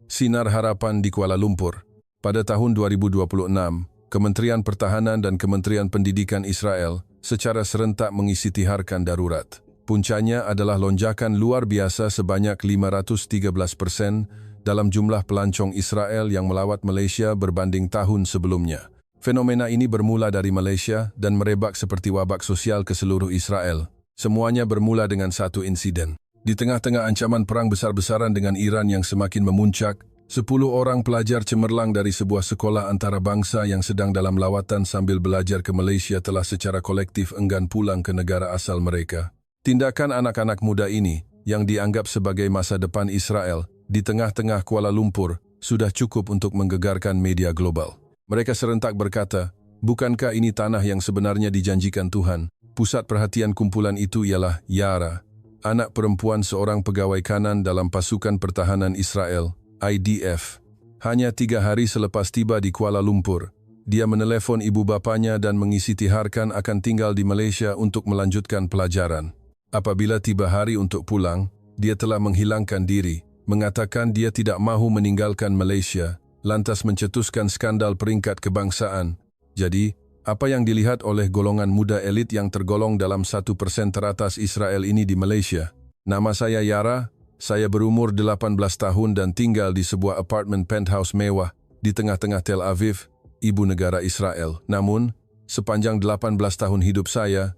Sinar Harapan di Kuala Lumpur. Pada tahun 2026, Kementerian Pertahanan dan Kementerian Pendidikan Israel secara serentak mengisytiharkan darurat. Puncanya adalah lonjakan luar biasa sebanyak 513% dalam jumlah pelancong Israel yang melawat Malaysia berbanding tahun sebelumnya. Fenomena ini bermula dari Malaysia dan merebak seperti wabak sosial ke seluruh Israel. Semuanya bermula dengan satu insiden. Di tengah-tengah ancaman perang besar-besaran dengan Iran yang semakin memuncak, 10 orang pelajar cemerlang dari sebuah sekolah antarabangsa yang sedang dalam lawatan sambil belajar ke Malaysia telah secara kolektif enggan pulang ke negara asal mereka. Tindakan anak-anak muda ini, yang dianggap sebagai masa depan Israel, di tengah-tengah Kuala Lumpur, sudah cukup untuk menggegarkan media global. Mereka serentak berkata, bukankah ini tanah yang sebenarnya dijanjikan Tuhan? Pusat perhatian kumpulan itu ialah Yara, anak perempuan seorang pegawai kanan dalam pasukan pertahanan Israel, IDF. Hanya 3 hari selepas tiba di Kuala Lumpur, dia menelepon ibu bapanya dan mengisytiharkan akan tinggal di Malaysia untuk melanjutkan pelajaran. Apabila tiba hari untuk pulang, dia telah menghilangkan diri, mengatakan dia tidak mahu meninggalkan Malaysia, lantas mencetuskan skandal peringkat kebangsaan. Jadi, apa yang dilihat oleh golongan muda elit yang tergolong dalam 1% teratas Israel ini di Malaysia? Nama saya Yara, saya berumur 18 tahun dan tinggal di sebuah apartemen penthouse mewah di tengah-tengah Tel Aviv, ibu negara Israel. Namun, sepanjang 18 tahun hidup saya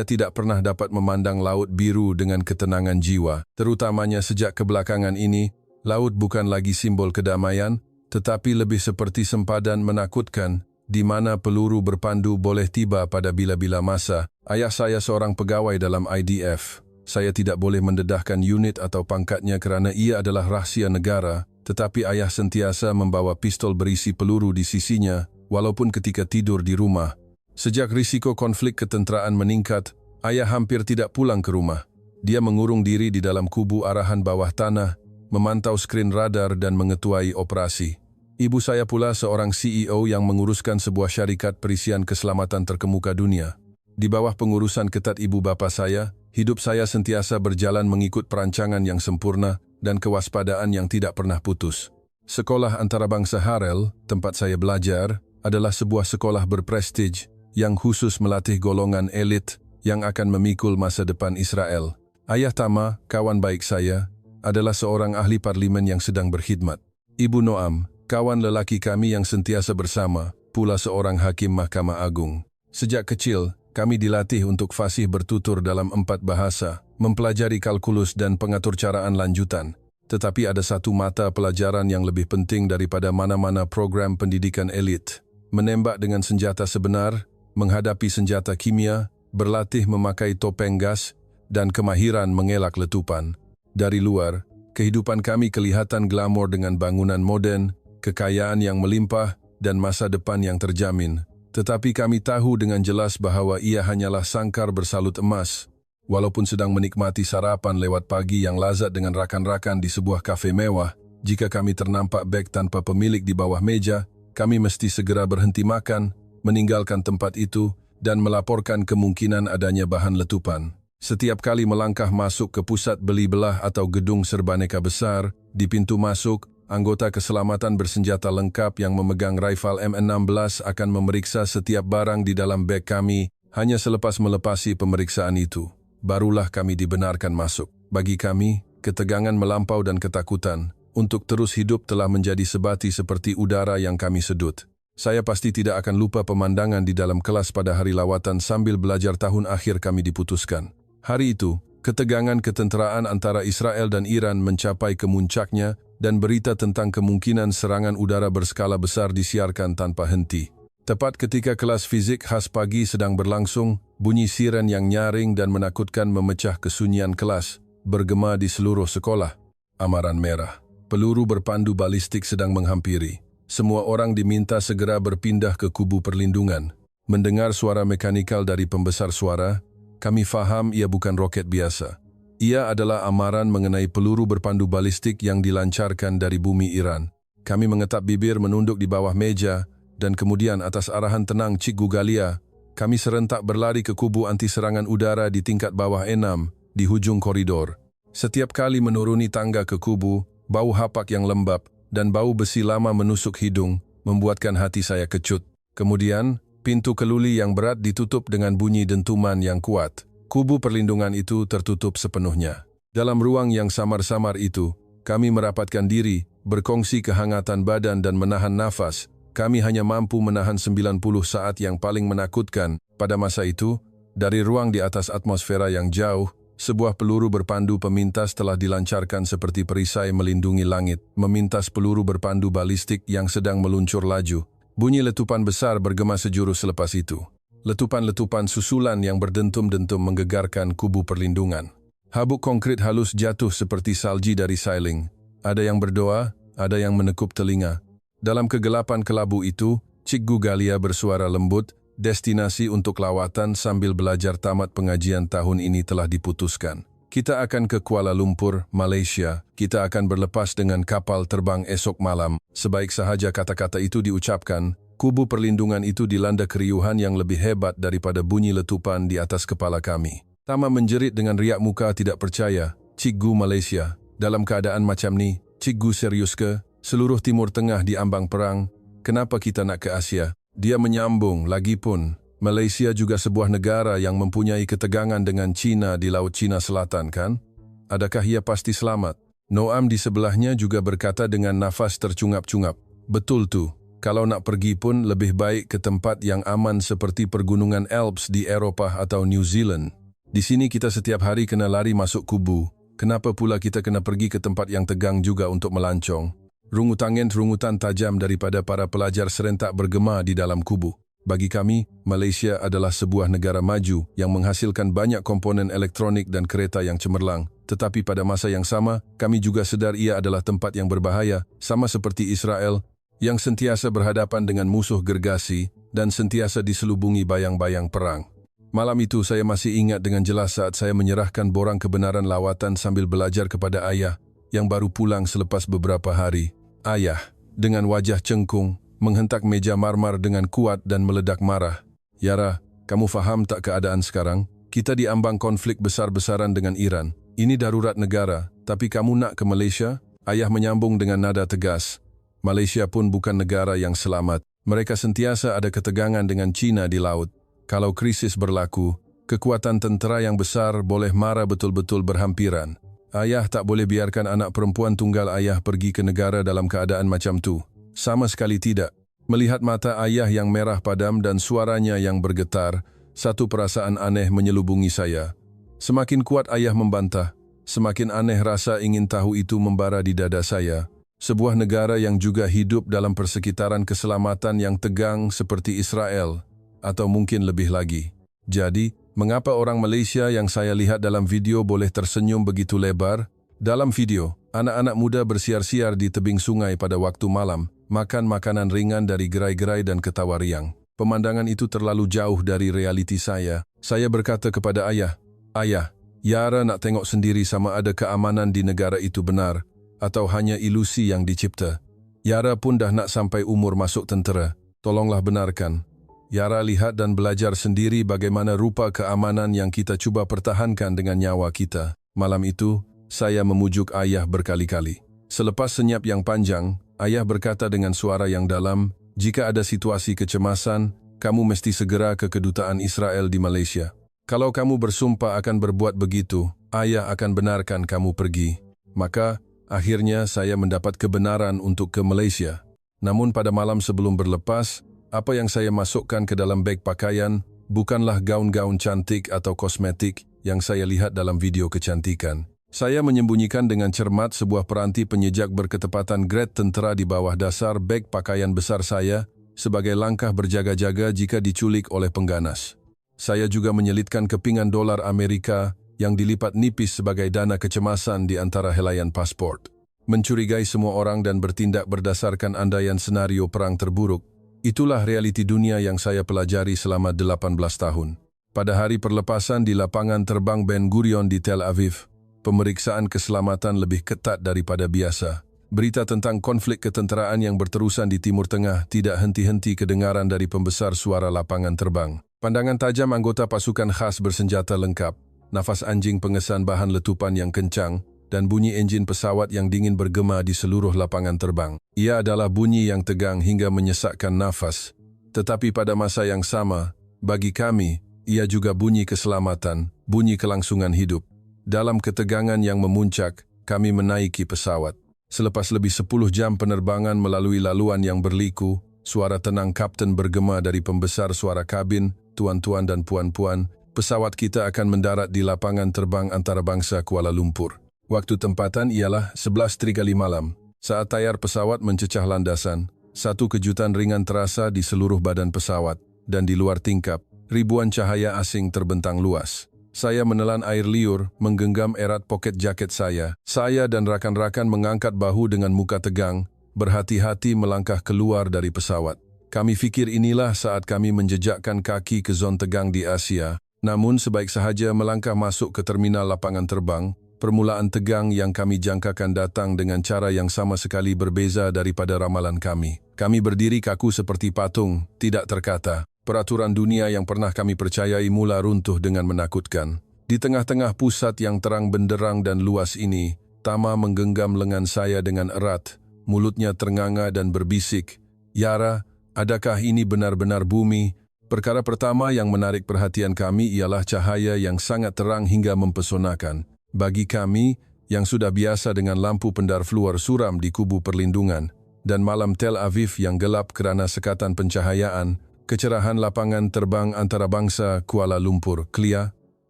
tidak pernah dapat memandang laut biru dengan ketenangan jiwa. Terutamanya sejak kebelakangan ini, laut bukan lagi simbol kedamaian, tetapi lebih seperti sempadan menakutkan, di mana peluru berpandu boleh tiba pada bila-bila masa. Ayah saya seorang pegawai dalam IDF. Saya tidak boleh mendedahkan unit atau pangkatnya kerana ia adalah rahsia negara, tetapi ayah sentiasa membawa pistol berisi peluru di sisinya, walaupun ketika tidur di rumah. Sejak risiko konflik ketenteraan meningkat, ayah hampir tidak pulang ke rumah. Dia mengurung diri di dalam kubu arahan bawah tanah, memantau skrin radar dan mengetuai operasi. Ibu saya pula seorang CEO yang menguruskan sebuah syarikat perisian keselamatan terkemuka dunia. Di bawah pengurusan ketat ibu bapa saya, hidup saya sentiasa berjalan mengikut perancangan yang sempurna dan kewaspadaan yang tidak pernah putus. Sekolah Antarabangsa Harel, tempat saya belajar, adalah sebuah sekolah berprestij yang khusus melatih golongan elit yang akan memikul masa depan Israel. Ayah Tama, kawan baik saya, adalah seorang ahli parlimen yang sedang berkhidmat. Ibu Noam, kawan lelaki kami yang sentiasa bersama, pula seorang hakim Mahkamah Agung. Sejak kecil, kami dilatih untuk fasih bertutur dalam 4 bahasa, mempelajari kalkulus dan pengaturcaraan lanjutan. Tetapi ada satu mata pelajaran yang lebih penting daripada mana-mana program pendidikan elit. Menembak dengan senjata sebenar, menghadapi senjata kimia, berlatih memakai topeng gas, dan kemahiran mengelak letupan. Dari luar, kehidupan kami kelihatan glamor dengan bangunan moden, kekayaan yang melimpah, dan masa depan yang terjamin. Tetapi kami tahu dengan jelas bahawa ia hanyalah sangkar bersalut emas. Walaupun sedang menikmati sarapan lewat pagi yang lazat dengan rakan-rakan di sebuah kafe mewah, jika kami ternampak beg tanpa pemilik di bawah meja, kami mesti segera berhenti makan, meninggalkan tempat itu, dan melaporkan kemungkinan adanya bahan letupan. Setiap kali melangkah masuk ke pusat beli belah atau gedung serbaneka besar, di pintu masuk, anggota keselamatan bersenjata lengkap yang memegang rifle M16 akan memeriksa setiap barang di dalam beg kami. Hanya selepas melepasi pemeriksaan itu, barulah kami dibenarkan masuk. Bagi kami, ketegangan melampau dan ketakutan untuk terus hidup telah menjadi sebati seperti udara yang kami sedut. Saya pasti tidak akan lupa pemandangan di dalam kelas pada hari lawatan sambil belajar tahun akhir kami diputuskan. Hari itu, ketegangan ketenteraan antara Israel dan Iran mencapai kemuncaknya dan berita tentang kemungkinan serangan udara berskala besar disiarkan tanpa henti. Tepat ketika kelas fizik khas pagi sedang berlangsung, bunyi siren yang nyaring dan menakutkan memecah kesunyian kelas, bergema di seluruh sekolah. Amaran merah. Peluru berpandu balistik sedang menghampiri. Semua orang diminta segera berpindah ke kubu perlindungan. Mendengar suara mekanikal dari pembesar suara, kami faham ia bukan roket biasa. Ia adalah amaran mengenai peluru berpandu balistik yang dilancarkan dari bumi Iran. Kami mengetap bibir menunduk di bawah meja, dan kemudian atas arahan tenang Cik Gugalia, kami serentak berlari ke kubu anti serangan udara di tingkat bawah 6, di hujung koridor. Setiap kali menuruni tangga ke kubu, bau hapak yang lembab, dan bau besi lama menusuk hidung, membuatkan hati saya kecut. Kemudian, pintu keluli yang berat ditutup dengan bunyi dentuman yang kuat. Kubu perlindungan itu tertutup sepenuhnya. Dalam ruang yang samar-samar itu, kami merapatkan diri, berkongsi kehangatan badan dan menahan nafas. Kami hanya mampu menahan 90 saat yang paling menakutkan. Pada masa itu, dari ruang di atas atmosfera yang jauh, sebuah peluru berpandu pemintas telah dilancarkan seperti perisai melindungi langit, memintas peluru berpandu balistik yang sedang meluncur laju. Bunyi letupan besar bergema sejurus selepas itu. Letupan-letupan susulan yang berdentum-dentum menggegarkan kubu perlindungan. Habuk konkrit halus jatuh seperti salji dari sailing. Ada yang berdoa, ada yang menekup telinga. Dalam kegelapan kelabu itu, Cikgu Galia bersuara lembut, destinasi untuk lawatan sambil belajar tamat pengajian tahun ini telah diputuskan. Kita akan ke Kuala Lumpur, Malaysia. Kita akan berlepas dengan kapal terbang esok malam. Sebaik sahaja kata-kata itu diucapkan, kubu perlindungan itu dilanda keriuhan yang lebih hebat daripada bunyi letupan di atas kepala kami. Tama menjerit dengan riak muka tidak percaya. Cikgu Malaysia, dalam keadaan macam ni, Cikgu serius ke? Seluruh Timur Tengah diambang perang. Kenapa kita nak ke Asia? Dia menyambung, lagipun, Malaysia juga sebuah negara yang mempunyai ketegangan dengan China di Laut Cina Selatan, kan? Adakah ia pasti selamat? Noam di sebelahnya juga berkata dengan nafas tercungap-cungap. Betul tu. Kalau nak pergi pun lebih baik ke tempat yang aman seperti pergunungan Alps di Eropah atau New Zealand. Di sini kita setiap hari kena lari masuk kubu. Kenapa pula kita kena pergi ke tempat yang tegang juga untuk melancong? Rungutan tajam daripada para pelajar serentak bergema di dalam kubu. Bagi kami, Malaysia adalah sebuah negara maju yang menghasilkan banyak komponen elektronik dan kereta yang cemerlang. Tetapi pada masa yang sama, kami juga sedar ia adalah tempat yang berbahaya, sama seperti Israel, yang sentiasa berhadapan dengan musuh gergasi dan sentiasa diselubungi bayang-bayang perang. Malam itu saya masih ingat dengan jelas saat saya menyerahkan borang kebenaran lawatan sambil belajar kepada ayah yang baru pulang selepas beberapa hari. Ayah, dengan wajah cengkung, menghentak meja marmar dengan kuat dan meledak marah. Yara, kamu faham tak keadaan sekarang? Kita diambang konflik besar-besaran dengan Iran. Ini darurat negara, tapi kamu nak ke Malaysia? Ayah menyambung dengan nada tegas. Malaysia pun bukan negara yang selamat. Mereka sentiasa ada ketegangan dengan China di laut. Kalau krisis berlaku, kekuatan tentera yang besar boleh mara betul-betul berhampiran. Ayah tak boleh biarkan anak perempuan tunggal ayah pergi ke negara dalam keadaan macam tu. Sama sekali tidak. Melihat mata ayah yang merah padam dan suaranya yang bergetar, satu perasaan aneh menyelubungi saya. Semakin kuat ayah membantah, semakin aneh rasa ingin tahu itu membara di dada saya. Sebuah negara yang juga hidup dalam persekitaran keselamatan yang tegang seperti Israel, atau mungkin lebih lagi. Jadi, mengapa orang Malaysia yang saya lihat dalam video boleh tersenyum begitu lebar? Dalam video, anak-anak muda bersiar-siar di tebing sungai pada waktu malam, makan makanan ringan dari gerai-gerai dan ketawa riang. Pemandangan itu terlalu jauh dari realiti saya. Saya berkata kepada ayah, Ayah, Yara nak tengok sendiri sama ada keamanan di negara itu benar, atau hanya ilusi yang dicipta. Yara pun dah nak sampai umur masuk tentera. Tolonglah benarkan. Yara lihat dan belajar sendiri bagaimana rupa keamanan yang kita cuba pertahankan dengan nyawa kita. Malam itu, saya memujuk ayah berkali-kali. Selepas senyap yang panjang, ayah berkata dengan suara yang dalam, jika ada situasi kecemasan, kamu mesti segera ke kedutaan Israel di Malaysia. Kalau kamu bersumpah akan berbuat begitu, ayah akan benarkan kamu pergi. Maka, akhirnya saya mendapat kebenaran untuk ke Malaysia. Namun pada malam sebelum berlepas, apa yang saya masukkan ke dalam beg pakaian bukanlah gaun-gaun cantik atau kosmetik yang saya lihat dalam video kecantikan. Saya menyembunyikan dengan cermat sebuah peranti penyejak berketepatan grade tentera di bawah dasar beg pakaian besar saya sebagai langkah berjaga-jaga jika diculik oleh pengganas. Saya juga menyelitkan kepingan dolar Amerika yang dilipat nipis sebagai dana kecemasan di antara helaian pasport. Mencurigai semua orang dan bertindak berdasarkan andaian senario perang terburuk. Itulah realiti dunia yang saya pelajari selama 18 tahun. Pada hari perlepasan di lapangan terbang Ben Gurion di Tel Aviv, pemeriksaan keselamatan lebih ketat daripada biasa. Berita tentang konflik ketenteraan yang berterusan di Timur Tengah tidak henti-henti kedengaran dari pembesar suara lapangan terbang. Pandangan tajam anggota pasukan khas bersenjata lengkap, nafas anjing pengesan bahan letupan yang kencang, dan bunyi enjin pesawat yang dingin bergema di seluruh lapangan terbang. Ia adalah bunyi yang tegang hingga menyesakkan nafas. Tetapi pada masa yang sama, bagi kami, ia juga bunyi keselamatan, bunyi kelangsungan hidup. Dalam ketegangan yang memuncak, kami menaiki pesawat. Selepas lebih 10 jam penerbangan melalui laluan yang berliku, suara tenang kapten bergema dari pembesar suara kabin, tuan-tuan dan puan-puan, pesawat kita akan mendarat di lapangan terbang antarabangsa Kuala Lumpur. Waktu tempatan ialah 11.30 malam. Saat tayar pesawat mencecah landasan, satu kejutan ringan terasa di seluruh badan pesawat, dan di luar tingkap, ribuan cahaya asing terbentang luas. Saya menelan air liur, menggenggam erat poket jaket saya. Saya dan rakan-rakan mengangkat bahu dengan muka tegang, berhati-hati melangkah keluar dari pesawat. Kami fikir inilah saat kami menjejakkan kaki ke zon tegang di Asia. Namun sebaik sahaja melangkah masuk ke terminal lapangan terbang, permulaan tegang yang kami jangkakan datang dengan cara yang sama sekali berbeza daripada ramalan kami. Kami berdiri kaku seperti patung, tidak terkata. Peraturan dunia yang pernah kami percayai mula runtuh dengan menakutkan. Di tengah-tengah pusat yang terang benderang dan luas ini, Tama menggenggam lengan saya dengan erat, mulutnya ternganga dan berbisik, "Yara, adakah ini benar-benar bumi?" Perkara pertama yang menarik perhatian kami ialah cahaya yang sangat terang hingga mempesonakan. Bagi kami, yang sudah biasa dengan lampu pendar fluor suram di kubu perlindungan, dan malam Tel Aviv yang gelap kerana sekatan pencahayaan, kecerahan lapangan terbang antarabangsa Kuala Lumpur, KLIA,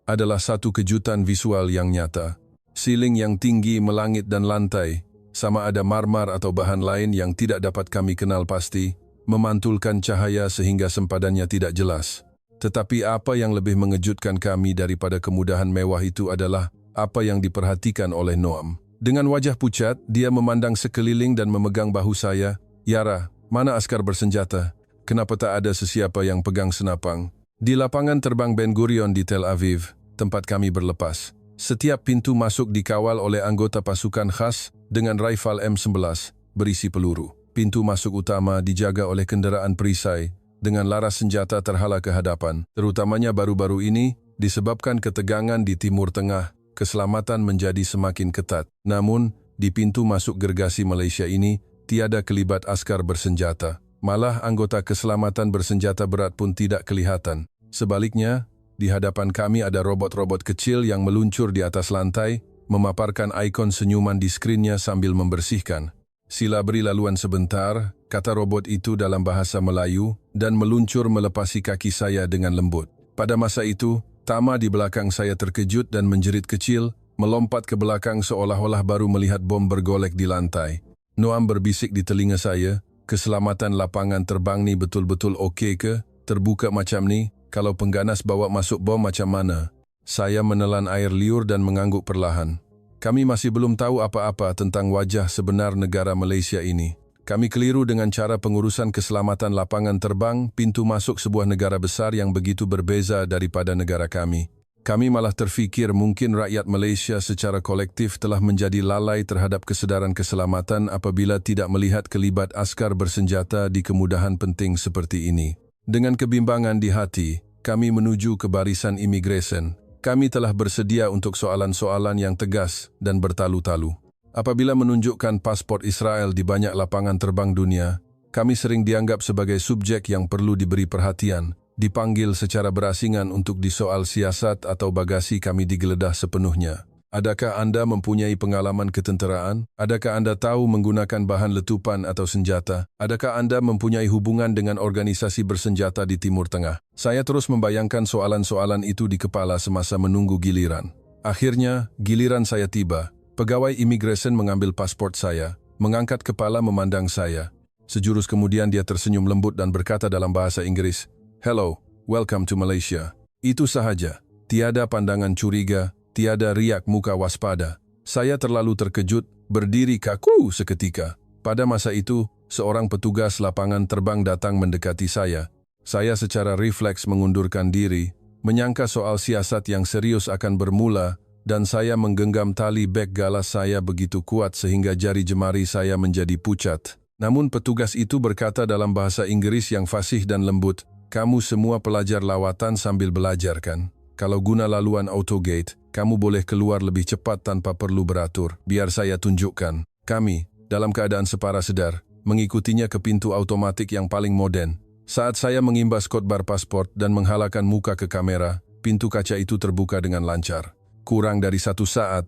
adalah satu kejutan visual yang nyata. Siling yang tinggi melangit dan lantai, sama ada marmar atau bahan lain yang tidak dapat kami kenal pasti, memantulkan cahaya sehingga sempadannya tidak jelas. Tetapi apa yang lebih mengejutkan kami daripada kemudahan mewah itu adalah apa yang diperhatikan oleh Noam. Dengan wajah pucat, dia memandang sekeliling dan memegang bahu saya. "Yara, mana askar bersenjata? Kenapa tak ada sesiapa yang pegang senapang?" Di lapangan terbang Ben Gurion di Tel Aviv, tempat kami berlepas, setiap pintu masuk dikawal oleh anggota pasukan khas dengan rifle M11 berisi peluru. Pintu masuk utama dijaga oleh kenderaan perisai dengan laras senjata terhala ke hadapan. Terutamanya baru-baru ini, disebabkan ketegangan di Timur Tengah, keselamatan menjadi semakin ketat. Namun, di pintu masuk gergasi Malaysia ini, tiada kelibat askar bersenjata. Malah anggota keselamatan bersenjata berat pun tidak kelihatan. Sebaliknya, di hadapan kami ada robot-robot kecil yang meluncur di atas lantai, memaparkan ikon senyuman di skrinnya sambil membersihkan. "Sila beri laluan sebentar," kata robot itu dalam bahasa Melayu, dan meluncur melepasi kaki saya dengan lembut. Pada masa itu, Tama di belakang saya terkejut dan menjerit kecil, melompat ke belakang seolah-olah baru melihat bom bergolek di lantai. Noam berbisik di telinga saya, "Keselamatan lapangan terbang ni betul-betul okey ke? Terbuka macam ni, kalau pengganas bawa masuk bom macam mana?" Saya menelan air liur dan mengangguk perlahan. Kami masih belum tahu apa-apa tentang wajah sebenar negara Malaysia ini. Kami keliru dengan cara pengurusan keselamatan lapangan terbang pintu masuk sebuah negara besar yang begitu berbeza daripada negara kami. Kami malah terfikir mungkin rakyat Malaysia secara kolektif telah menjadi lalai terhadap kesedaran keselamatan apabila tidak melihat kelibat askar bersenjata di kemudahan penting seperti ini. Dengan kebimbangan di hati, kami menuju ke barisan imigresen. Kami telah bersedia untuk soalan-soalan yang tegas dan bertalu-talu. Apabila menunjukkan paspor Israel di banyak lapangan terbang dunia, kami sering dianggap sebagai subjek yang perlu diberi perhatian, dipanggil secara berasingan untuk disoal siasat atau bagasi kami digeledah sepenuhnya. Adakah Anda mempunyai pengalaman ketenteraan? Adakah Anda tahu menggunakan bahan letupan atau senjata? Adakah Anda mempunyai hubungan dengan organisasi bersenjata di Timur Tengah? Saya terus membayangkan soalan-soalan itu di kepala semasa menunggu giliran. Akhirnya, giliran saya tiba. Pegawai imigresen mengambil pasport saya, mengangkat kepala memandang saya. Sejurus kemudian dia tersenyum lembut dan berkata dalam bahasa Inggris, "Hello, welcome to Malaysia." Itu sahaja. Tiada pandangan curiga, tiada riak muka waspada. Saya terlalu terkejut, berdiri kaku seketika. Pada masa itu, seorang petugas lapangan terbang datang mendekati saya. Saya secara refleks mengundurkan diri, menyangka soal siasat yang serius akan bermula, dan saya menggenggam tali beg galas saya begitu kuat sehingga jari jemari saya menjadi pucat. Namun petugas itu berkata dalam bahasa Inggris yang fasih dan lembut, "Kamu semua pelajar lawatan sambil belajar kan? Kalau guna laluan autogate, kamu boleh keluar lebih cepat tanpa perlu beratur. Biar saya tunjukkan. Kami, dalam keadaan separa sedar, mengikutinya ke pintu otomatik yang paling moden. Saat saya mengimbas kod bar pasport dan menghalakan muka ke kamera, pintu kaca itu terbuka dengan lancar. Kurang dari 1 saat,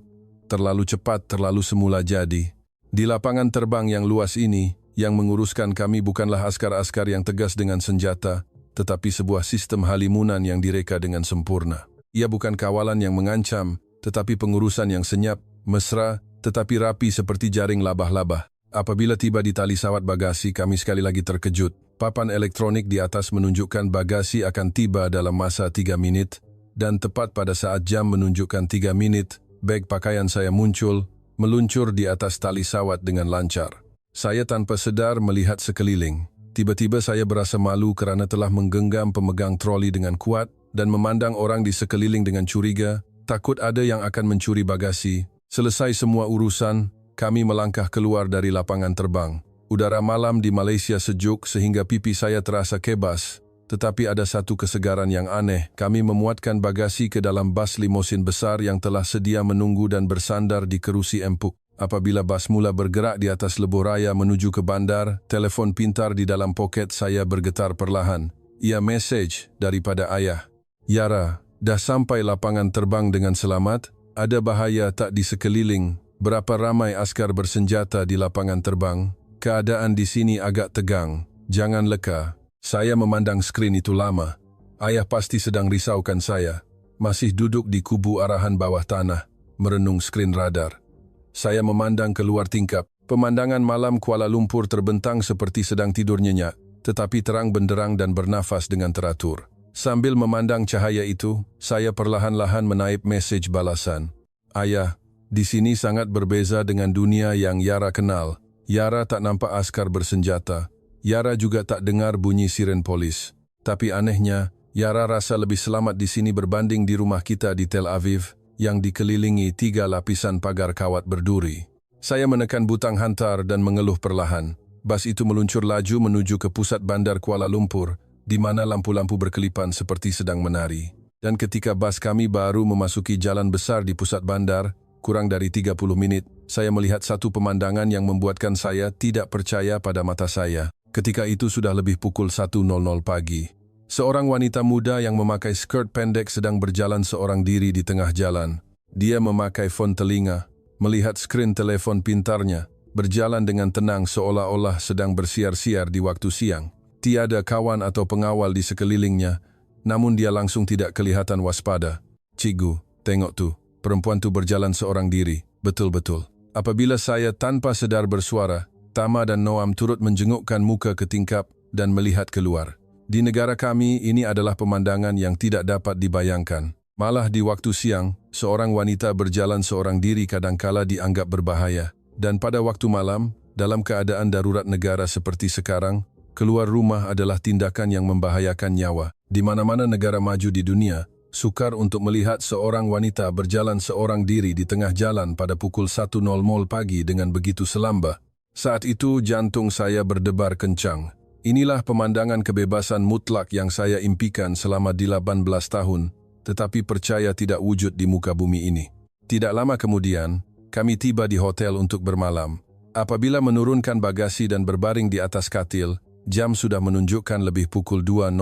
terlalu cepat, terlalu semula jadi. Di lapangan terbang yang luas ini, yang menguruskan kami bukanlah askar-askar yang tegas dengan senjata, tetapi sebuah sistem halimunan yang direka dengan sempurna. Ia bukan kawalan yang mengancam, tetapi pengurusan yang senyap, mesra, tetapi rapi seperti jaring labah-labah. Apabila tiba di tali sawat bagasi, kami sekali lagi terkejut. Papan elektronik di atas menunjukkan bagasi akan tiba dalam masa 3 menit, dan tepat pada saat jam menunjukkan 3 menit, beg pakaian saya muncul, meluncur di atas tali sawat dengan lancar. Saya tanpa sedar melihat sekeliling. Tiba-tiba saya berasa malu kerana telah menggenggam pemegang troli dengan kuat dan memandang orang di sekeliling dengan curiga, takut ada yang akan mencuri bagasi. Selesai semua urusan, kami melangkah keluar dari lapangan terbang. Udara malam di Malaysia sejuk sehingga pipi saya terasa kebas. Tetapi ada satu kesegaran yang aneh. Kami memuatkan bagasi ke dalam bas limosin besar yang telah sedia menunggu dan bersandar di kerusi empuk. Apabila bas mula bergerak di atas lebuh raya menuju ke bandar, telefon pintar di dalam poket saya bergetar perlahan. Ia mesej daripada ayah. Yara, dah sampai lapangan terbang dengan selamat? Ada bahaya tak di sekeliling? Berapa ramai askar bersenjata di lapangan terbang? Keadaan di sini agak tegang. Jangan leka. Saya memandang skrin itu lama. Ayah pasti sedang risaukan saya. Masih duduk di kubu arahan bawah tanah, merenung skrin radar. Saya memandang keluar tingkap. Pemandangan malam Kuala Lumpur terbentang seperti sedang tidur nyenyak, tetapi terang benderang dan bernafas dengan teratur. Sambil memandang cahaya itu, saya perlahan-lahan menaip mesej balasan. Ayah, di sini sangat berbeza dengan dunia yang Yara kenal. Yara tak nampak askar bersenjata. Yara juga tak dengar bunyi siren polis. Tapi anehnya, Yara rasa lebih selamat di sini berbanding di rumah kita di Tel Aviv, yang dikelilingi 3 lapisan pagar kawat berduri. Saya menekan butang hantar dan mengeluh perlahan. Bas itu meluncur laju menuju ke pusat bandar Kuala Lumpur, di mana lampu-lampu berkelipan seperti sedang menari. Dan ketika bas kami baru memasuki jalan besar di pusat bandar, kurang dari 30 menit, saya melihat satu pemandangan yang membuatkan saya tidak percaya pada mata saya. Ketika itu sudah lebih pukul 1.00 pagi. Seorang wanita muda yang memakai skirt pendek sedang berjalan seorang diri di tengah jalan. Dia memakai fon telinga, melihat skrin telepon pintarnya, berjalan dengan tenang seolah-olah sedang bersiar-siar di waktu siang. Tiada kawan atau pengawal di sekelilingnya, namun dia langsung tidak kelihatan waspada. Cikgu, tengok tu, perempuan tu berjalan seorang diri, betul-betul. Apabila saya tanpa sedar bersuara, Tama dan Noam turut menjengukkan muka ke tingkap dan melihat keluar. Di negara kami, ini adalah pemandangan yang tidak dapat dibayangkan. Malah di waktu siang, seorang wanita berjalan seorang diri kadangkala dianggap berbahaya. Dan pada waktu malam, dalam keadaan darurat negara seperti sekarang, keluar rumah adalah tindakan yang membahayakan nyawa. Di mana-mana negara maju di dunia, sukar untuk melihat seorang wanita berjalan seorang diri di tengah jalan pada pukul 1.00 pagi dengan begitu selamba. Saat itu jantung saya berdebar kencang. Inilah pemandangan kebebasan mutlak yang saya impikan selama 18 tahun, tetapi percaya tidak wujud di muka bumi ini. Tidak lama kemudian, kami tiba di hotel untuk bermalam. Apabila menurunkan bagasi dan berbaring di atas katil, jam sudah menunjukkan lebih pukul 2.00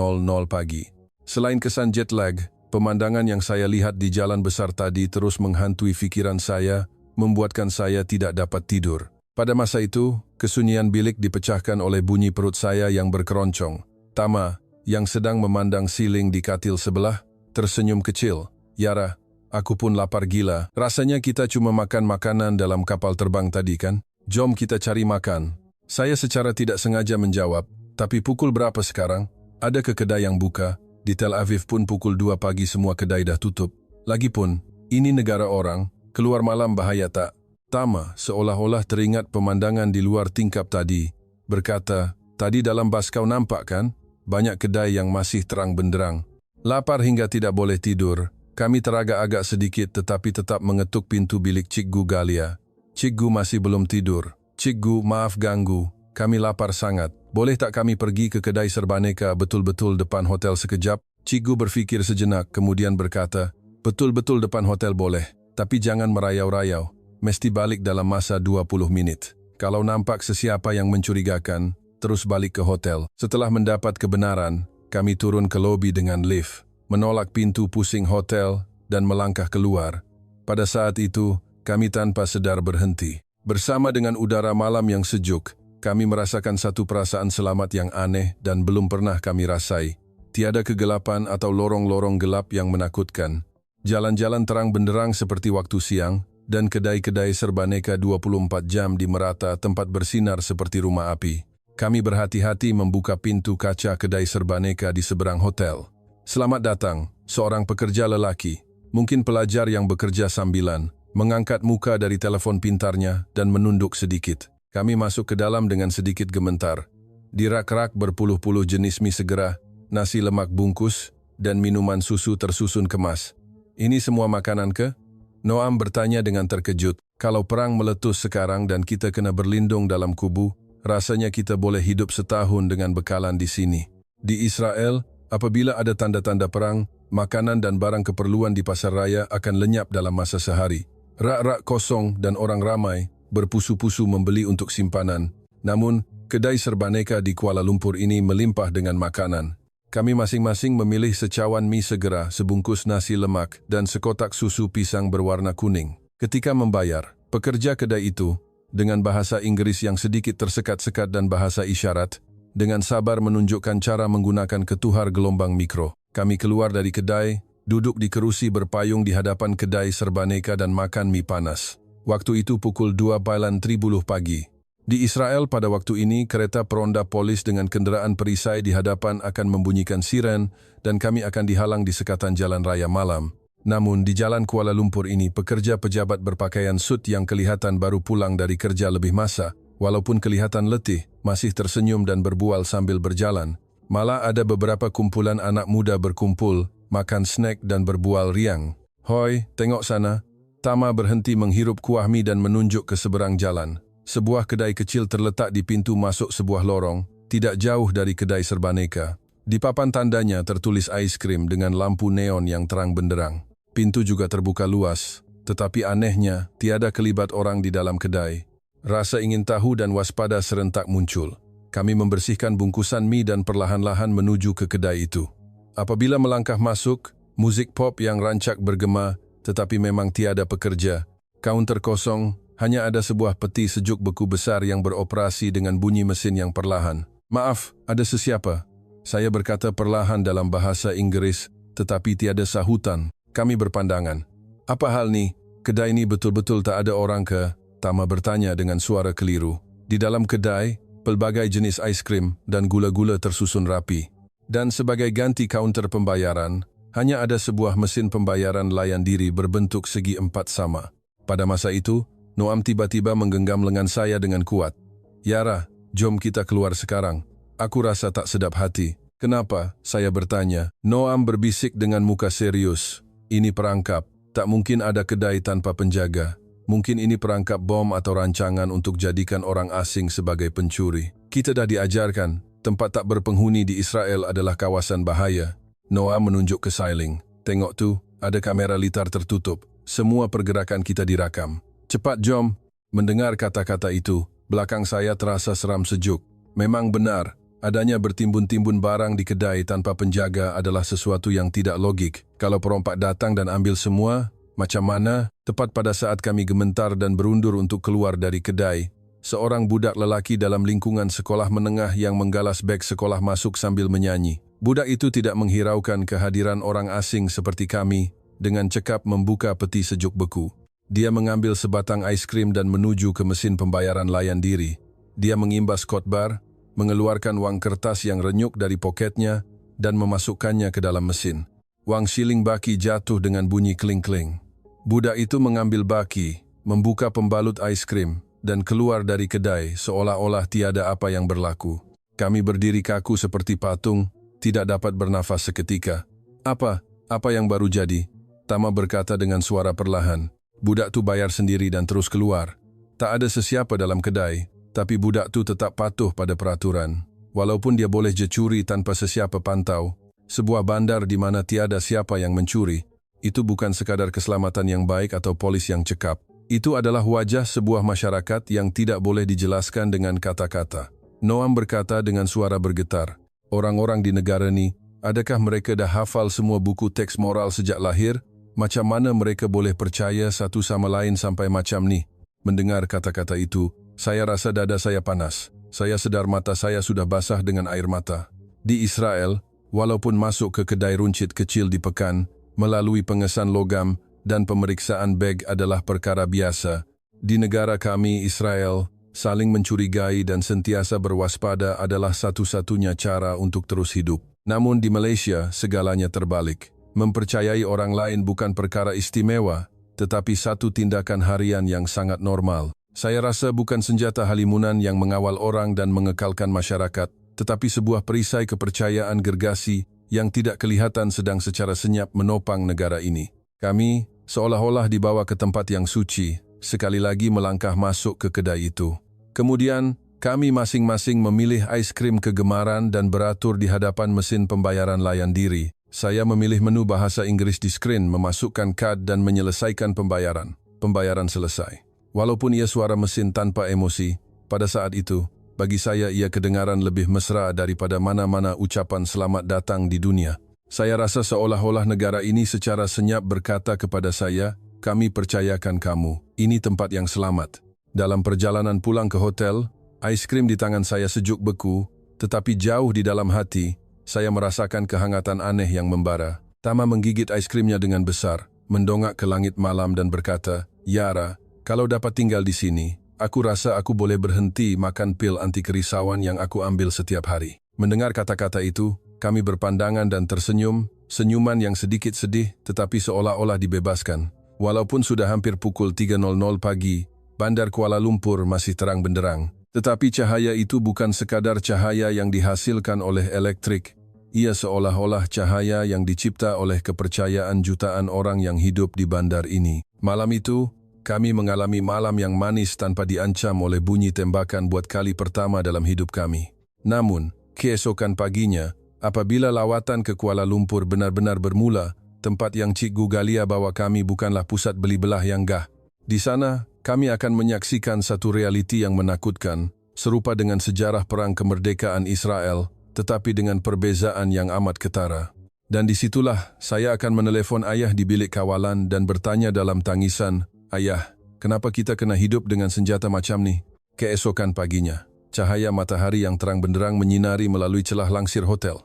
pagi. Selain kesan jet lag, pemandangan yang saya lihat di jalan besar tadi terus menghantui pikiran saya, membuatkan saya tidak dapat tidur. Pada masa itu, kesunyian bilik dipecahkan oleh bunyi perut saya yang berkeroncong. Tama, yang sedang memandang siling di katil sebelah, tersenyum kecil. Yara, aku pun lapar gila. Rasanya kita cuma makan makanan dalam kapal terbang tadi kan? Jom kita cari makan. Saya secara tidak sengaja menjawab, tapi pukul berapa sekarang? Ada ke kedai yang buka? Di Tel Aviv pun pukul 2 pagi semua kedai dah tutup. Lagipun, ini negara orang, keluar malam bahaya tak? Tama seolah-olah teringat pemandangan di luar tingkap tadi. Berkata, tadi dalam bas kau nampak kan? Banyak kedai yang masih terang benderang. Lapar hingga tidak boleh tidur. Kami teragak-agak sedikit tetapi tetap mengetuk pintu bilik Cikgu Galia. Cikgu masih belum tidur. Cikgu, maaf ganggu. Kami lapar sangat. Boleh tak kami pergi ke kedai serbaneka betul-betul depan hotel sekejap? Cikgu berfikir sejenak kemudian berkata, Betul-betul depan hotel boleh, tapi jangan merayau-rayau. Mesti balik dalam masa 20 menit. Kalau nampak sesiapa yang mencurigakan, terus balik ke hotel. Setelah mendapat kebenaran, kami turun ke lobi dengan lift, menolak pintu pusing hotel, dan melangkah keluar. Pada saat itu, kami tanpa sadar berhenti. Bersama dengan udara malam yang sejuk, kami merasakan satu perasaan selamat yang aneh dan belum pernah kami rasai. Tiada kegelapan atau lorong-lorong gelap yang menakutkan. Jalan-jalan terang benderang seperti waktu siang, dan kedai-kedai serbaneka 24 jam di merata tempat bersinar seperti rumah api. Kami berhati-hati membuka pintu kaca kedai serbaneka di seberang hotel. Selamat datang, seorang pekerja lelaki, mungkin pelajar yang bekerja sambilan, mengangkat muka dari telepon pintarnya dan menunduk sedikit. Kami masuk ke dalam dengan sedikit gemetar. Di rak-rak berpuluh-puluh jenis mie segera, nasi lemak bungkus, dan minuman susu tersusun kemas. Ini semua makanan ke? Noam bertanya dengan terkejut. Kalau perang meletus sekarang dan kita kena berlindung dalam kubu, rasanya kita boleh hidup setahun dengan bekalan di sini. Di Israel, apabila ada tanda-tanda perang, makanan dan barang keperluan di pasar raya akan lenyap dalam masa sehari. Rak-rak kosong dan orang ramai berpusu-pusu membeli untuk simpanan. Namun, kedai serbaneka di Kuala Lumpur ini melimpah dengan makanan. Kami masing-masing memilih secawan mie segera, sebungkus nasi lemak, dan sekotak susu pisang berwarna kuning. Ketika membayar, pekerja kedai itu, dengan bahasa Inggris yang sedikit tersekat-sekat dan bahasa isyarat, dengan sabar menunjukkan cara menggunakan ketuhar gelombang mikro. Kami keluar dari kedai, duduk di kerusi berpayung di hadapan kedai serbaneka dan makan mie panas. Waktu itu pukul 2:30 pagi. Di Israel pada waktu ini, kereta peronda polis dengan kenderaan perisai di hadapan akan membunyikan siren dan kami akan dihalang di sekatan jalan raya malam. Namun di jalan Kuala Lumpur ini, pekerja pejabat berpakaian sut yang kelihatan baru pulang dari kerja lebih masa, walaupun kelihatan letih, masih tersenyum dan berbual sambil berjalan. Malah ada beberapa kumpulan anak muda berkumpul, makan snack dan berbual riang. "Hoi, tengok sana." Tama berhenti menghirup kuah mie dan menunjuk ke seberang jalan. Sebuah kedai kecil terletak di pintu masuk sebuah lorong, tidak jauh dari kedai serbaneka. Di papan tandanya tertulis ice cream dengan lampu neon yang terang benderang. Pintu juga terbuka luas, tetapi anehnya tiada kelibat orang di dalam kedai. Rasa ingin tahu dan waspada serentak muncul. Kami membersihkan bungkusan mie dan perlahan-lahan menuju ke kedai itu. Apabila melangkah masuk, musik pop yang rancak bergema, tetapi memang tiada pekerja. Kaunter kosong, hanya ada sebuah peti sejuk beku besar yang beroperasi dengan bunyi mesin yang perlahan. "Maaf, ada sesiapa?" Saya berkata perlahan dalam bahasa Inggris, tetapi tiada sahutan. Kami berpandangan. "Apa hal ni? Kedai ini betul-betul tak ada orang ke?" Tama bertanya dengan suara keliru. Di dalam kedai, pelbagai jenis ais krim dan gula-gula tersusun rapi. Dan sebagai ganti kaunter pembayaran, hanya ada sebuah mesin pembayaran layan diri berbentuk segi empat sama. Pada masa itu, Noam tiba-tiba menggenggam lengan saya dengan kuat. "Yara, jom kita keluar sekarang. Aku rasa tak sedap hati." "Kenapa?" saya bertanya. Noam berbisik dengan muka serius. "Ini perangkap. Tak mungkin ada kedai tanpa penjaga. Mungkin ini perangkap bom atau rancangan untuk jadikan orang asing sebagai pencuri. Kita dah diajarkan, tempat tak berpenghuni di Israel adalah kawasan bahaya." Noam menunjuk ke sailing. "Tengok tu, ada kamera litar tertutup. Semua pergerakan kita direkam. Cepat jom." Mendengar kata-kata itu, belakang saya terasa seram sejuk. Memang benar, adanya bertimbun-timbun barang di kedai tanpa penjaga adalah sesuatu yang tidak logik. Kalau perompak datang dan ambil semua, macam mana? Tepat pada saat kami gementar dan berundur untuk keluar dari kedai, seorang budak lelaki dalam lingkungan sekolah menengah yang menggalas beg sekolah masuk sambil menyanyi. Budak itu tidak menghiraukan kehadiran orang asing seperti kami, dengan cekap membuka peti sejuk beku. Dia mengambil sebatang ais krim dan menuju ke mesin pembayaran layan diri. Dia mengimbas khotbar, mengeluarkan wang kertas yang renyuk dari poketnya, dan memasukkannya ke dalam mesin. Wang siling baki jatuh dengan bunyi kling-kling. Budak itu mengambil baki, membuka pembalut ais krim, dan keluar dari kedai seolah-olah tiada apa yang berlaku. Kami berdiri kaku seperti patung, tidak dapat bernafas seketika. Apa yang baru jadi?" Tama berkata dengan suara perlahan. Budak tu bayar sendiri dan terus keluar. Tak ada sesiapa dalam kedai, tapi budak tu tetap patuh pada peraturan. Walaupun dia boleh je curi tanpa sesiapa pantau, sebuah bandar di mana tiada siapa yang mencuri, Itu bukan sekadar keselamatan yang baik atau polis yang cekap. Itu adalah wajah sebuah masyarakat yang tidak boleh dijelaskan dengan kata-kata. Noam berkata dengan suara bergetar, "Orang-orang di negara ini, adakah mereka dah hafal semua buku teks moral sejak lahir? Macam mana mereka boleh percaya satu sama lain sampai macam ni?" Mendengar kata-kata itu, saya rasa dada saya panas. Saya sedar mata saya sudah basah dengan air mata. Di Israel, walaupun masuk ke kedai runcit kecil di Pekan, melalui pengesan logam dan pemeriksaan beg adalah perkara biasa, di negara kami, Israel, saling mencurigai dan sentiasa berwaspada adalah satu-satunya cara untuk terus hidup. Namun di Malaysia, segalanya terbalik. Mempercayai orang lain bukan perkara istimewa, tetapi satu tindakan harian yang sangat normal. Saya rasa bukan senjata halimunan yang mengawal orang dan mengekalkan masyarakat, tetapi sebuah perisai kepercayaan gergasi yang tidak kelihatan sedang secara senyap menopang negara ini. Kami, seolah-olah dibawa ke tempat yang suci, sekali lagi melangkah masuk ke kedai itu. Kemudian, kami masing-masing memilih ais krim kegemaran dan beratur di hadapan mesin pembayaran layan diri. Saya memilih menu bahasa Inggris di skrin, memasukkan kad dan menyelesaikan pembayaran. Pembayaran selesai. Walaupun ia suara mesin tanpa emosi, pada saat itu, bagi saya ia kedengaran lebih mesra daripada mana-mana ucapan selamat datang di dunia. Saya rasa seolah-olah negara ini secara senyap berkata kepada saya, "Kami percayakan kamu, ini tempat yang selamat." Dalam perjalanan pulang ke hotel, ais krim di tangan saya sejuk beku, tetapi jauh di dalam hati, saya merasakan kehangatan aneh yang membara. Tama menggigit ais krimnya dengan besar, mendongak ke langit malam dan berkata, "Yara, kalau dapat tinggal di sini, aku rasa aku boleh berhenti makan pil anti kerisauan yang aku ambil setiap hari." Mendengar kata-kata itu, kami berpandangan dan tersenyum, senyuman yang sedikit sedih tetapi seolah-olah dibebaskan. Walaupun sudah hampir pukul 3.00 pagi, Bandar Kuala Lumpur masih terang benderang. Tetapi cahaya itu bukan sekadar cahaya yang dihasilkan oleh elektrik. Ia seolah-olah cahaya yang dicipta oleh kepercayaan jutaan orang yang hidup di bandar ini. Malam itu, kami mengalami malam yang manis tanpa diancam oleh bunyi tembakan buat kali pertama dalam hidup kami. Namun, keesokan paginya, apabila lawatan ke Kuala Lumpur benar-benar bermula, tempat yang Cik Gugalia bawa kami bukanlah pusat beli belah yang gah. Di sana, kami akan menyaksikan satu realiti yang menakutkan, serupa dengan sejarah perang kemerdekaan Israel, tetapi dengan perbezaan yang amat ketara. Dan disitulah, saya akan menelepon ayah di bilik kawalan dan bertanya dalam tangisan, "Ayah, kenapa kita kena hidup dengan senjata macam ni?" Keesokan paginya, cahaya matahari yang terang benderang menyinari melalui celah langsir hotel.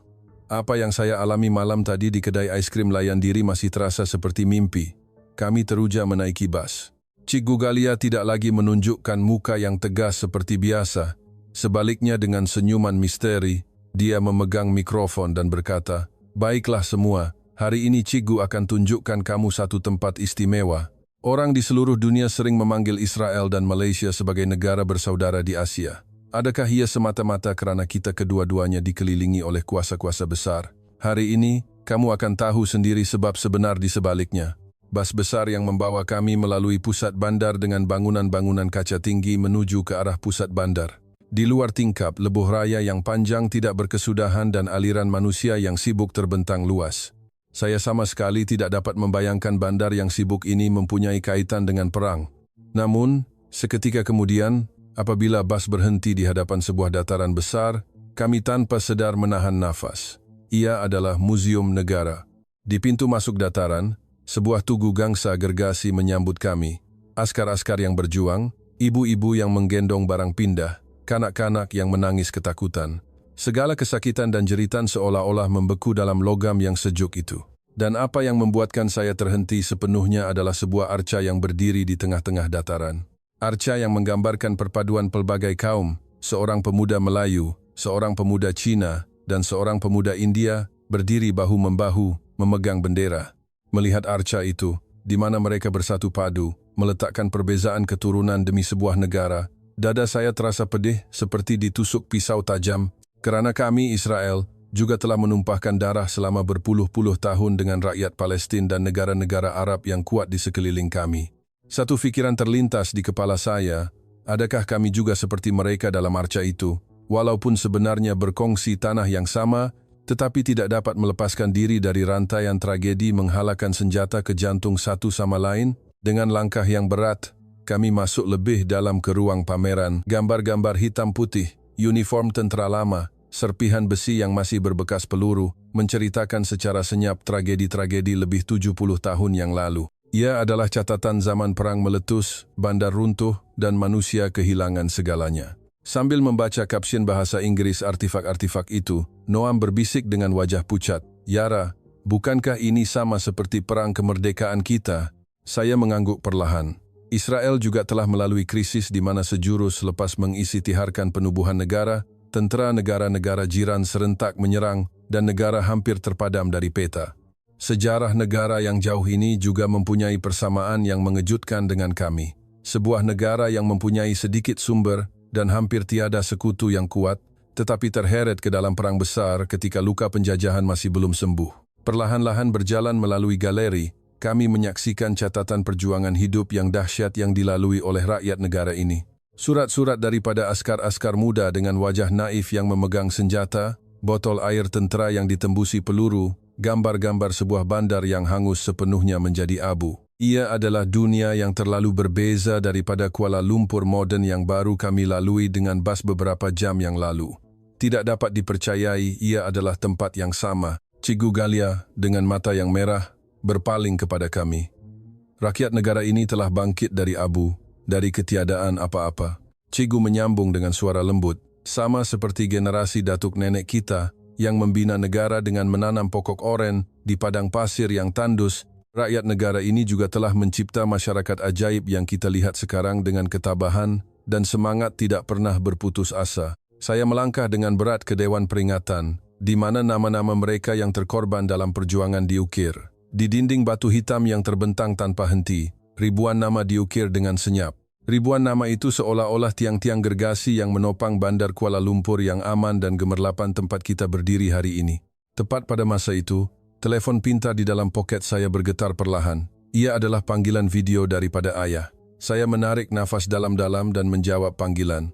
Apa yang saya alami malam tadi di kedai ais krim layan diri masih terasa seperti mimpi. Kami teruja menaiki bas. Cik Gugalia tidak lagi menunjukkan muka yang tegas seperti biasa. Sebaliknya dengan senyuman misteri, dia memegang mikrofon dan berkata, "Baiklah semua, hari ini Cikgu akan tunjukkan kamu satu tempat istimewa." Orang di seluruh dunia sering memanggil Israel dan Malaysia sebagai negara bersaudara di Asia. Adakah ia semata-mata kerana kita kedua-duanya dikelilingi oleh kuasa-kuasa besar? Hari ini, kamu akan tahu sendiri sebab sebenar di sebaliknya. Bas besar yang membawa kami melalui pusat bandar dengan bangunan-bangunan kaca tinggi menuju ke arah pusat bandar. Di luar tingkap, lebuh raya yang panjang tidak berkesudahan dan aliran manusia yang sibuk terbentang luas. Saya sama sekali tidak dapat membayangkan bandar yang sibuk ini mempunyai kaitan dengan perang. Namun, seketika kemudian, apabila bas berhenti di hadapan sebuah dataran besar, kami tanpa sedar menahan nafas. Ia adalah Museum Negara. Di pintu masuk dataran, sebuah tugu gangsa gergasi menyambut kami. Askar-askar yang berjuang, ibu-ibu yang menggendong barang pindah, kanak-kanak yang menangis ketakutan. Segala kesakitan dan jeritan seolah-olah membeku dalam logam yang sejuk itu. Dan apa yang membuatkan saya terhenti sepenuhnya adalah sebuah arca yang berdiri di tengah-tengah dataran. Arca yang menggambarkan perpaduan pelbagai kaum, seorang pemuda Melayu, seorang pemuda Cina, dan seorang pemuda India berdiri bahu-membahu, memegang bendera. Melihat arca itu, di mana mereka bersatu padu, meletakkan perbezaan keturunan demi sebuah negara, dada saya terasa pedih seperti ditusuk pisau tajam. Kerana kami, Israel, juga telah menumpahkan darah selama berpuluh-puluh tahun dengan rakyat Palestin dan negara-negara Arab yang kuat di sekeliling kami. Satu fikiran terlintas di kepala saya, adakah kami juga seperti mereka dalam arca itu? Walaupun sebenarnya berkongsi tanah yang sama, tetapi tidak dapat melepaskan diri dari rantaian tragedi menghalakan senjata ke jantung satu sama lain. Dengan langkah yang berat, kami masuk lebih dalam ke ruang pameran. Gambar-gambar hitam putih, uniform tentara lama, serpihan besi yang masih berbekas peluru, menceritakan secara senyap tragedi-tragedi lebih 70 tahun yang lalu. Ia adalah catatan zaman perang meletus, bandar runtuh, dan manusia kehilangan segalanya. Sambil membaca kapsiun bahasa Inggris artifak-artifak itu, Noam berbisik dengan wajah pucat, "Yara, bukankah ini sama seperti perang kemerdekaan kita?" Saya mengangguk perlahan. Israel juga telah melalui krisis di mana sejurus selepas mengisytiharkan penubuhan negara, tentera negara-negara jiran serentak menyerang dan negara hampir terpadam dari peta. Sejarah negara yang jauh ini juga mempunyai persamaan yang mengejutkan dengan kami. Sebuah negara yang mempunyai sedikit sumber dan hampir tiada sekutu yang kuat, tetapi terheret ke dalam perang besar ketika luka penjajahan masih belum sembuh. Perlahan-lahan berjalan melalui galeri, kami menyaksikan catatan perjuangan hidup yang dahsyat yang dilalui oleh rakyat negara ini. Surat-surat daripada askar-askar muda dengan wajah naif yang memegang senjata, botol air tentera yang ditembusi peluru, gambar-gambar sebuah bandar yang hangus sepenuhnya menjadi abu. Ia adalah dunia yang terlalu berbeza daripada Kuala Lumpur moden yang baru kami lalui dengan bas beberapa jam yang lalu. Tidak dapat dipercayai ia adalah tempat yang sama. Cikgu Galia dengan mata yang merah berpaling kepada kami. Rakyat negara ini telah bangkit dari abu, dari ketiadaan apa-apa. Cikgu menyambung dengan suara lembut, sama seperti generasi datuk nenek kita yang membina negara dengan menanam pokok oren di padang pasir yang tandus. Rakyat negara ini juga telah mencipta masyarakat ajaib yang kita lihat sekarang dengan ketabahan dan semangat tidak pernah berputus asa. Saya melangkah dengan berat ke Dewan Peringatan, di mana nama-nama mereka yang terkorban dalam perjuangan diukir. Di dinding batu hitam yang terbentang tanpa henti, ribuan nama diukir dengan senyap. Ribuan nama itu seolah-olah tiang-tiang gergasi yang menopang bandar Kuala Lumpur yang aman dan gemerlapan tempat kita berdiri hari ini. Tepat pada masa itu, telepon pintar di dalam poket saya bergetar perlahan. Ia adalah panggilan video daripada ayah. Saya menarik nafas dalam-dalam dan menjawab panggilan.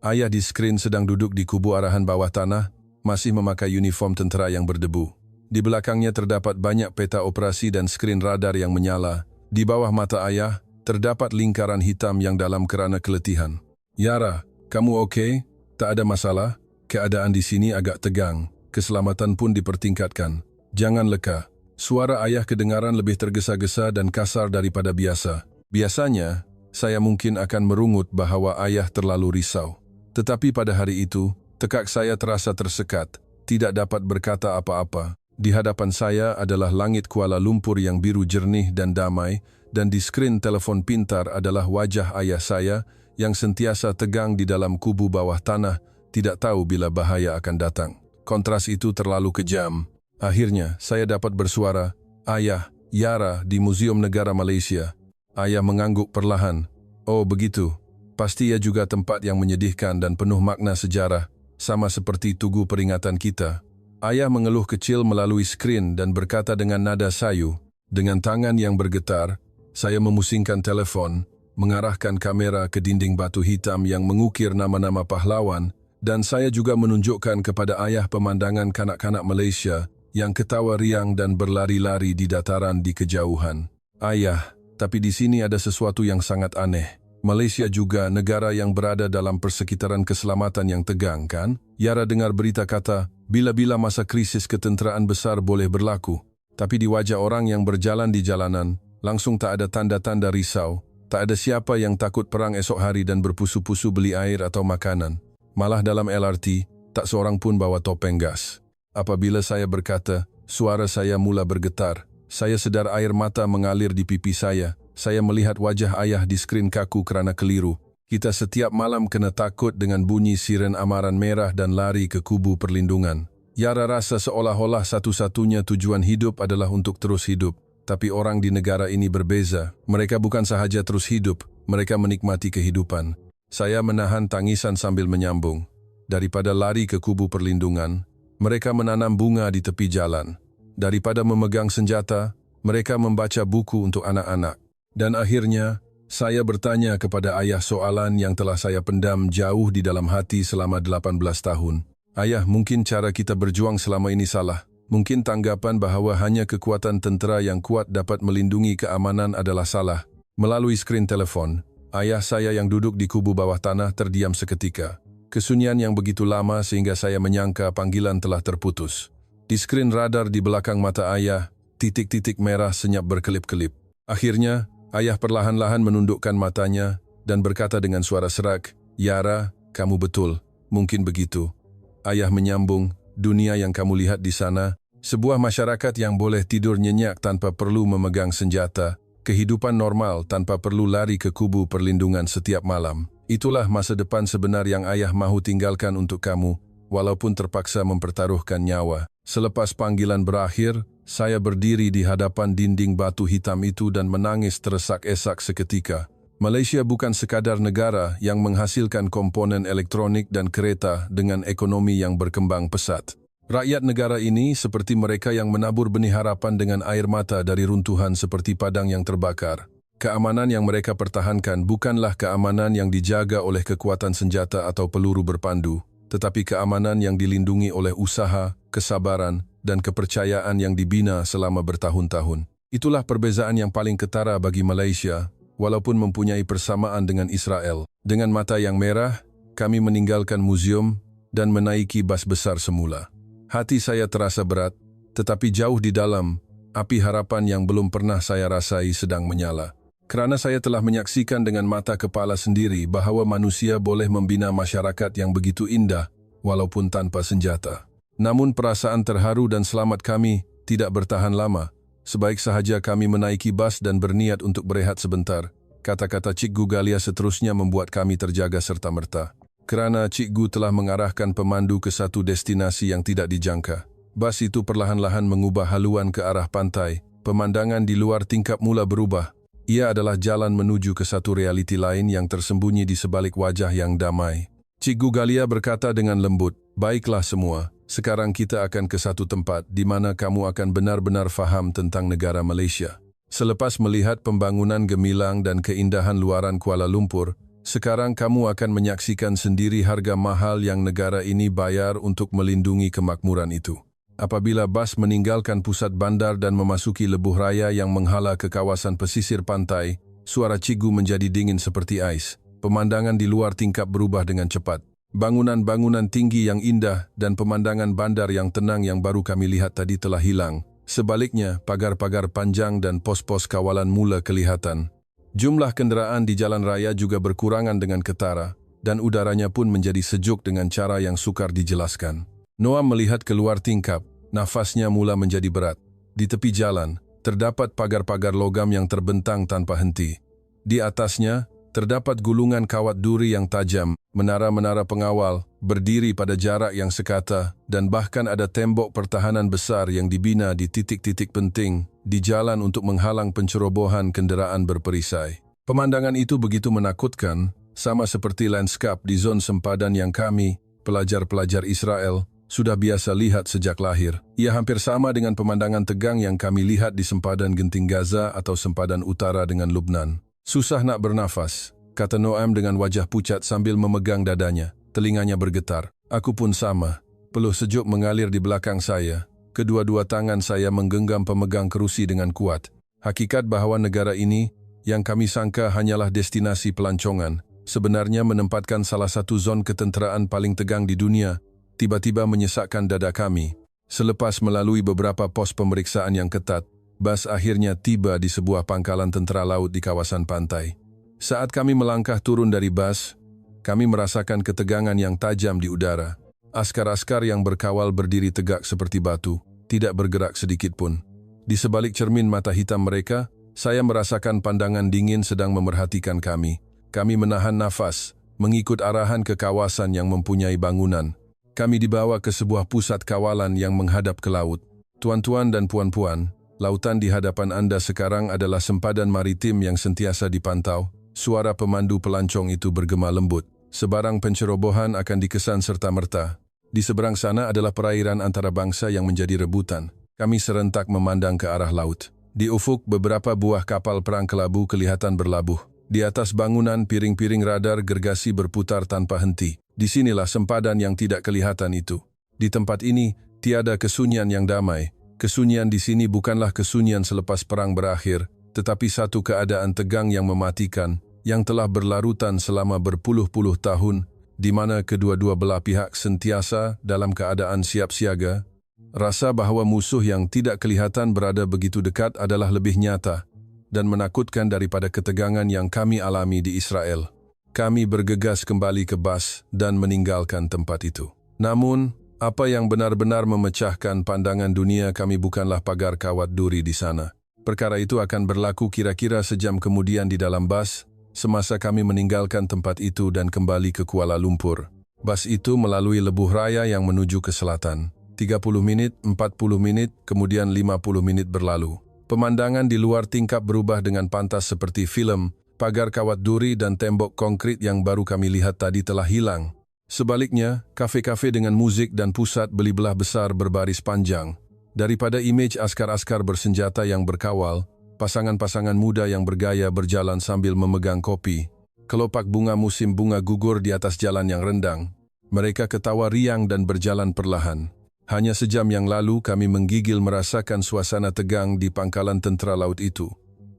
Ayah di skrin sedang duduk di kubu arahan bawah tanah, masih memakai uniform tentera yang berdebu. Di belakangnya terdapat banyak peta operasi dan skrin radar yang menyala. Di bawah mata ayah, terdapat lingkaran hitam yang dalam kerana keletihan. "Yara, kamu oke? Tak ada masalah? Keadaan di sini agak tegang. Keselamatan pun dipertingkatkan. Jangan leka." Suara ayah kedengaran lebih tergesa-gesa dan kasar daripada biasa. Biasanya, saya mungkin akan merungut bahawa ayah terlalu risau. Tetapi pada hari itu, tekak saya terasa tersekat, tidak dapat berkata apa-apa. Di hadapan saya adalah langit Kuala Lumpur yang biru jernih dan damai, dan di skrin telefon pintar adalah wajah ayah saya yang sentiasa tegang di dalam kubu bawah tanah, tidak tahu bila bahaya akan datang. Kontras itu terlalu kejam. Akhirnya, saya dapat bersuara, "Ayah, Yara di Museum Negara Malaysia." Ayah mengangguk perlahan. "Oh begitu. Pasti ia juga tempat yang menyedihkan dan penuh makna sejarah, sama seperti tugu peringatan kita." Ayah mengeluh kecil melalui skrin dan berkata dengan nada sayu. Dengan tangan yang bergetar, saya memusingkan telefon, mengarahkan kamera ke dinding batu hitam yang mengukir nama-nama pahlawan, dan saya juga menunjukkan kepada ayah pemandangan kanak-kanak Malaysia yang ketawa riang dan berlari-lari di dataran di kejauhan. "Ayah, tapi di sini ada sesuatu yang sangat aneh. Malaysia juga negara yang berada dalam persekitaran keselamatan yang tegang, kan?" Yara dengar berita kata, bila-bila masa krisis ketenteraan besar boleh berlaku. Tapi di wajah orang yang berjalan di jalanan, langsung tak ada tanda-tanda risau. Tak ada siapa yang takut perang esok hari dan berpusu-pusu beli air atau makanan. Malah dalam LRT, tak seorang pun bawa topeng gas. Apabila saya berkata, suara saya mula bergetar. Saya sedar air mata mengalir di pipi saya. Saya melihat wajah ayah di skrin kaku kerana keliru. Kita setiap malam kena takut dengan bunyi siren amaran merah dan lari ke kubu perlindungan. Yara rasa seolah-olah satu-satunya tujuan hidup adalah untuk terus hidup. Tapi orang di negara ini berbeza. Mereka bukan sahaja terus hidup, mereka menikmati kehidupan. Saya menahan tangisan sambil menyambung. Daripada lari ke kubu perlindungan, mereka menanam bunga di tepi jalan. Daripada memegang senjata, mereka membaca buku untuk anak-anak. Dan akhirnya, saya bertanya kepada ayah soalan yang telah saya pendam jauh di dalam hati selama 18 tahun. Ayah, mungkin cara kita berjuang selama ini salah. Mungkin tanggapan bahwa hanya kekuatan tentera yang kuat dapat melindungi keamanan adalah salah. Melalui skrin telepon, ayah saya yang duduk di kubu bawah tanah terdiam seketika. Kesunyian yang begitu lama sehingga saya menyangka panggilan telah terputus. Di skrin radar di belakang mata ayah, titik-titik merah senyap berkelip-kelip. Akhirnya, ayah perlahan-lahan menundukkan matanya dan berkata dengan suara serak, "Yara, kamu betul, mungkin begitu." Ayah menyambung, "Dunia yang kamu lihat di sana, sebuah masyarakat yang boleh tidur nyenyak tanpa perlu memegang senjata, kehidupan normal tanpa perlu lari ke kubu perlindungan setiap malam. Itulah masa depan sebenar yang ayah mahu tinggalkan untuk kamu, walaupun terpaksa mempertaruhkan nyawa." Selepas panggilan berakhir, saya berdiri di hadapan dinding batu hitam itu dan menangis teresak-esak seketika. Malaysia bukan sekadar negara yang menghasilkan komponen elektronik dan kereta dengan ekonomi yang berkembang pesat. Rakyat negara ini seperti mereka yang menabur benih harapan dengan air mata dari runtuhan seperti padang yang terbakar. Keamanan yang mereka pertahankan bukanlah keamanan yang dijaga oleh kekuatan senjata atau peluru berpandu, tetapi keamanan yang dilindungi oleh usaha, kesabaran, dan kepercayaan yang dibina selama bertahun-tahun. Itulah perbezaan yang paling ketara bagi Malaysia, walaupun mempunyai persamaan dengan Israel. Dengan mata yang merah, kami meninggalkan muzium dan menaiki bas besar semula. Hati saya terasa berat, tetapi jauh di dalam, api harapan yang belum pernah saya rasai sedang menyala. Kerana saya telah menyaksikan dengan mata kepala sendiri bahawa manusia boleh membina masyarakat yang begitu indah, walaupun tanpa senjata. Namun perasaan terharu dan selamat kami tidak bertahan lama. Sebaik sahaja kami menaiki bas dan berniat untuk berehat sebentar, kata-kata Cikgu Galia seterusnya membuat kami terjaga serta-merta. Kerana Cikgu telah mengarahkan pemandu ke satu destinasi yang tidak dijangka. Bas itu perlahan-lahan mengubah haluan ke arah pantai. Pemandangan di luar tingkap mula berubah. Ia adalah jalan menuju ke satu realiti lain yang tersembunyi di sebalik wajah yang damai. Cikgu Galia berkata dengan lembut, "Baiklah semua, sekarang kita akan ke satu tempat di mana kamu akan benar-benar faham tentang negara Malaysia." Selepas melihat pembangunan gemilang dan keindahan luaran Kuala Lumpur, sekarang kamu akan menyaksikan sendiri harga mahal yang negara ini bayar untuk melindungi kemakmuran itu. Apabila bas meninggalkan pusat bandar dan memasuki lebuh raya yang menghala ke kawasan pesisir pantai, suara Cikgu menjadi dingin seperti ais. Pemandangan di luar tingkap berubah dengan cepat. Bangunan-bangunan tinggi yang indah dan pemandangan bandar yang tenang yang baru kami lihat tadi telah hilang. Sebaliknya, pagar-pagar panjang dan pos-pos kawalan mula kelihatan. Jumlah kenderaan di jalan raya juga berkurangan dengan ketara, dan udaranya pun menjadi sejuk dengan cara yang sukar dijelaskan. Noam melihat keluar tingkap, nafasnya mula menjadi berat. Di tepi jalan, terdapat pagar-pagar logam yang terbentang tanpa henti. Di atasnya, terdapat gulungan kawat duri yang tajam, menara-menara pengawal, berdiri pada jarak yang sekata, dan bahkan ada tembok pertahanan besar yang dibina di titik-titik penting di jalan untuk menghalang pencerobohan kenderaan berperisai. Pemandangan itu begitu menakutkan, sama seperti lanskap di zon sempadan yang kami, pelajar-pelajar Israel, sudah biasa lihat sejak lahir. Ia hampir sama dengan pemandangan tegang yang kami lihat di sempadan genting Gaza atau sempadan utara dengan Lubnan. "Susah nak bernafas," kata Noam dengan wajah pucat sambil memegang dadanya. Telinganya bergetar. "Aku pun sama." Peluh sejuk mengalir di belakang saya. Kedua-dua tangan saya menggenggam pemegang kerusi dengan kuat. Hakikat bahawa negara ini, yang kami sangka hanyalah destinasi pelancongan, sebenarnya menempatkan salah satu zon ketenteraan paling tegang di dunia, tiba-tiba menyesakkan dada kami. Selepas melalui beberapa pos pemeriksaan yang ketat, bas akhirnya tiba di sebuah pangkalan tentera laut di kawasan pantai. Saat kami melangkah turun dari bas, kami merasakan ketegangan yang tajam di udara. Askar-askar yang berkawal berdiri tegak seperti batu, tidak bergerak sedikit pun. Di sebalik cermin mata hitam mereka, saya merasakan pandangan dingin sedang memerhatikan kami. Kami menahan nafas, mengikut arahan ke kawasan yang mempunyai bangunan. Kami dibawa ke sebuah pusat kawalan yang menghadap ke laut. "Tuan-tuan dan puan-puan, lautan di hadapan Anda sekarang adalah sempadan maritim yang sentiasa dipantau." Suara pemandu pelancong itu bergema lembut. "Sebarang pencerobohan akan dikesan serta-merta. Di seberang sana adalah perairan antara bangsa yang menjadi rebutan." Kami serentak memandang ke arah laut. Di ufuk, beberapa buah kapal perang kelabu kelihatan berlabuh. Di atas bangunan, piring-piring radar gergasi berputar tanpa henti. Disinilah sempadan yang tidak kelihatan itu. Di tempat ini, tiada kesunyian yang damai. Kesunyian di sini bukanlah kesunyian selepas perang berakhir, tetapi satu keadaan tegang yang mematikan, yang telah berlarutan selama berpuluh-puluh tahun, di mana kedua-dua belah pihak sentiasa dalam keadaan siap siaga. Rasa bahawa musuh yang tidak kelihatan berada begitu dekat adalah lebih nyata dan menakutkan daripada ketegangan yang kami alami di Israel. Kami bergegas kembali ke bas dan meninggalkan tempat itu. Namun, apa yang benar-benar memecahkan pandangan dunia kami bukanlah pagar kawat duri di sana. Perkara itu akan berlaku kira-kira sejam kemudian di dalam bas, semasa kami meninggalkan tempat itu dan kembali ke Kuala Lumpur. Bas itu melalui lebuh raya yang menuju ke selatan. 30 menit, 40 menit, kemudian 50 menit berlalu. Pemandangan di luar tingkap berubah dengan pantas seperti film. Pagar kawat duri dan tembok konkrit yang baru kami lihat tadi telah hilang. Sebaliknya, kafe-kafe dengan musik dan pusat beli belah besar berbaris panjang. Daripada imej askar-askar bersenjata yang berkawal, pasangan-pasangan muda yang bergaya berjalan sambil memegang kopi. Kelopak bunga musim bunga gugur di atas jalan yang rendang. Mereka ketawa riang dan berjalan perlahan. Hanya sejam yang lalu kami menggigil merasakan suasana tegang di pangkalan tentera laut itu.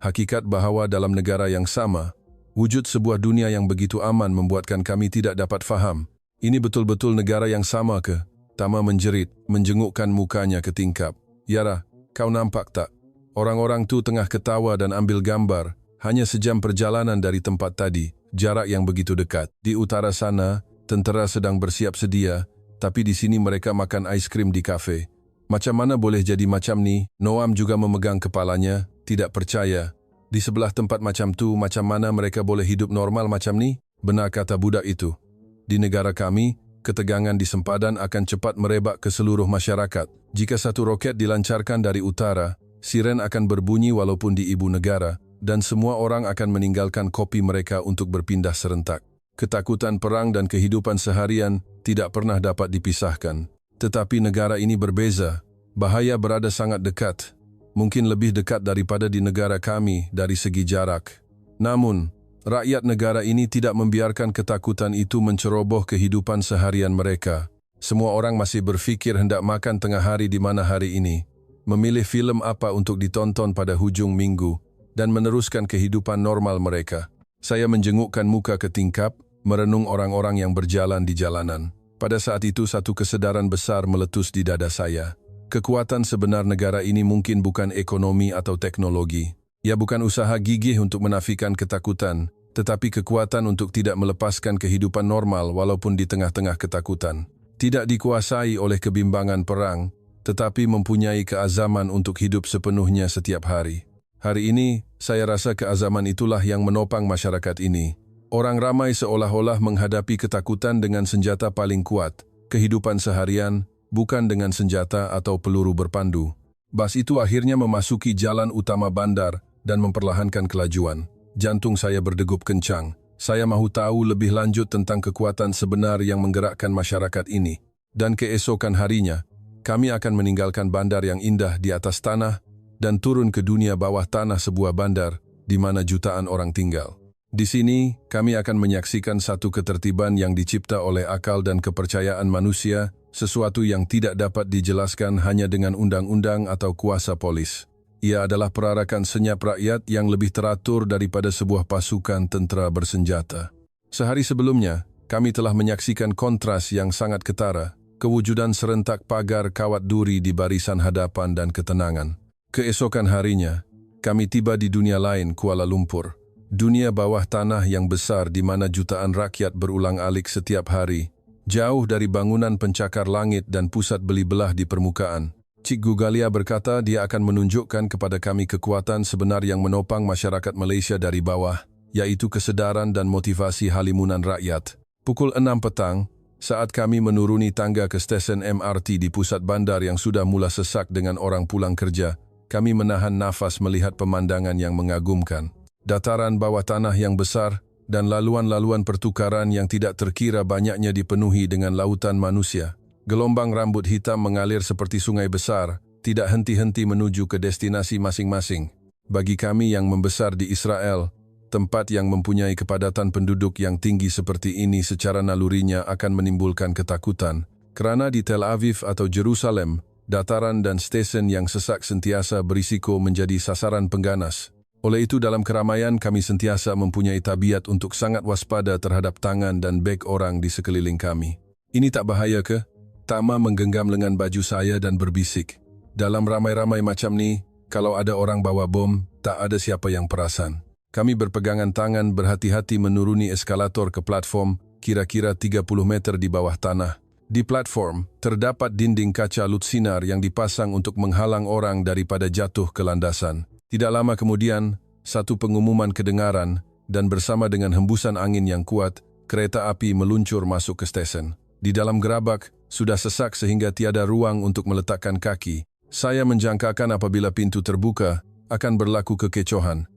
Hakikat bahawa dalam negara yang sama, wujud sebuah dunia yang begitu aman membuatkan kami tidak dapat faham. Ini betul-betul negara yang sama ke? Tama menjerit, menjengukkan mukanya ke tingkap. Yara, kau nampak tak? Orang-orang tu tengah ketawa dan ambil gambar. Hanya sejam perjalanan dari tempat tadi, jarak yang begitu dekat. Di utara sana, tentera sedang bersiap sedia, tapi di sini mereka makan ais krim di kafe. Macam mana boleh jadi macam ni? Noam juga memegang kepalanya, tidak percaya. Di sebelah tempat macam tu, macam mana mereka boleh hidup normal macam ni? Benar kata budak itu. Di negara kami, ketegangan di sempadan akan cepat merebak ke seluruh masyarakat. Jika satu roket dilancarkan dari utara, siren akan berbunyi walaupun di ibu negara, dan semua orang akan meninggalkan kopi mereka untuk berpindah serentak. Ketakutan perang dan kehidupan seharian tidak pernah dapat dipisahkan. Tetapi negara ini berbeza. Bahaya berada sangat dekat. Mungkin lebih dekat daripada di negara kami dari segi jarak. Namun, rakyat negara ini tidak membiarkan ketakutan itu menceroboh kehidupan seharian mereka. Semua orang masih berfikir hendak makan tengah hari di mana hari ini, memilih filem apa untuk ditonton pada hujung minggu, dan meneruskan kehidupan normal mereka. Saya menjengukkan muka ke tingkap, merenung orang-orang yang berjalan di jalanan. Pada saat itu satu kesedaran besar meletus di dada saya. Kekuatan sebenar negara ini mungkin bukan ekonomi atau teknologi. Ia bukan usaha gigih untuk menafikan ketakutan, tetapi kekuatan untuk tidak melepaskan kehidupan normal walaupun di tengah-tengah ketakutan. Tidak dikuasai oleh kebimbangan perang, tetapi mempunyai keazaman untuk hidup sepenuhnya setiap hari. Hari ini, saya rasa keazaman itulah yang menopang masyarakat ini. Orang ramai seolah-olah menghadapi ketakutan dengan senjata paling kuat, kehidupan seharian, bukan dengan senjata atau peluru berpandu. Bas itu akhirnya memasuki jalan utama bandar dan memperlahankan kelajuan. Jantung saya berdegup kencang. Saya mahu tahu lebih lanjut tentang kekuatan sebenar yang menggerakkan masyarakat ini. Dan keesokan harinya, kami akan meninggalkan bandar yang indah di atas tanah dan turun ke dunia bawah tanah sebuah bandar di mana jutaan orang tinggal. Di sini, kami akan menyaksikan satu ketertiban yang dicipta oleh akal dan kepercayaan manusia, sesuatu yang tidak dapat dijelaskan hanya dengan undang-undang atau kuasa polis. Ia adalah perarakan senyap rakyat yang lebih teratur daripada sebuah pasukan tentera bersenjata. Sehari sebelumnya, kami telah menyaksikan kontras yang sangat ketara, kewujudan serentak pagar kawat duri di barisan hadapan dan ketenangan. Keesokan harinya, kami tiba di dunia lain, Kuala Lumpur. Dunia bawah tanah yang besar di mana jutaan rakyat berulang-alik setiap hari, jauh dari bangunan pencakar langit dan pusat beli belah di permukaan. Cik Gugalia berkata dia akan menunjukkan kepada kami kekuatan sebenar yang menopang masyarakat Malaysia dari bawah, yaitu kesedaran dan motivasi halimunan rakyat. Pukul 6 petang, saat kami menuruni tangga ke stesen MRT di pusat bandar yang sudah mula sesak dengan orang pulang kerja, kami menahan nafas melihat pemandangan yang mengagumkan. Dataran bawah tanah yang besar dan laluan-laluan pertukaran yang tidak terkira banyaknya dipenuhi dengan lautan manusia. Gelombang rambut hitam mengalir seperti sungai besar, tidak henti-henti menuju ke destinasi masing-masing. Bagi kami yang membesar di Israel, tempat yang mempunyai kepadatan penduduk yang tinggi seperti ini secara nalurinya akan menimbulkan ketakutan, kerana di Tel Aviv atau Jerusalem, dataran dan stesen yang sesak sentiasa berisiko menjadi sasaran pengganas. Oleh itu dalam keramaian kami sentiasa mempunyai tabiat untuk sangat waspada terhadap tangan dan beg orang di sekeliling kami. Ini tak bahaya ke? Tama menggenggam lengan baju saya dan berbisik. Dalam ramai-ramai macam ni, kalau ada orang bawa bom, tak ada siapa yang perasan. Kami berpegangan tangan berhati-hati menuruni eskalator ke platform, kira-kira 30 meter di bawah tanah. Di platform, terdapat dinding kaca lutsinar yang dipasang untuk menghalang orang daripada jatuh ke landasan. Tidak lama kemudian, satu pengumuman kedengaran dan bersama dengan hembusan angin yang kuat, kereta api meluncur masuk ke stesen. Di dalam gerabak, sudah sesak sehingga tiada ruang untuk meletakkan kaki. Saya menjangkakan apabila pintu terbuka, akan berlaku kekecohan.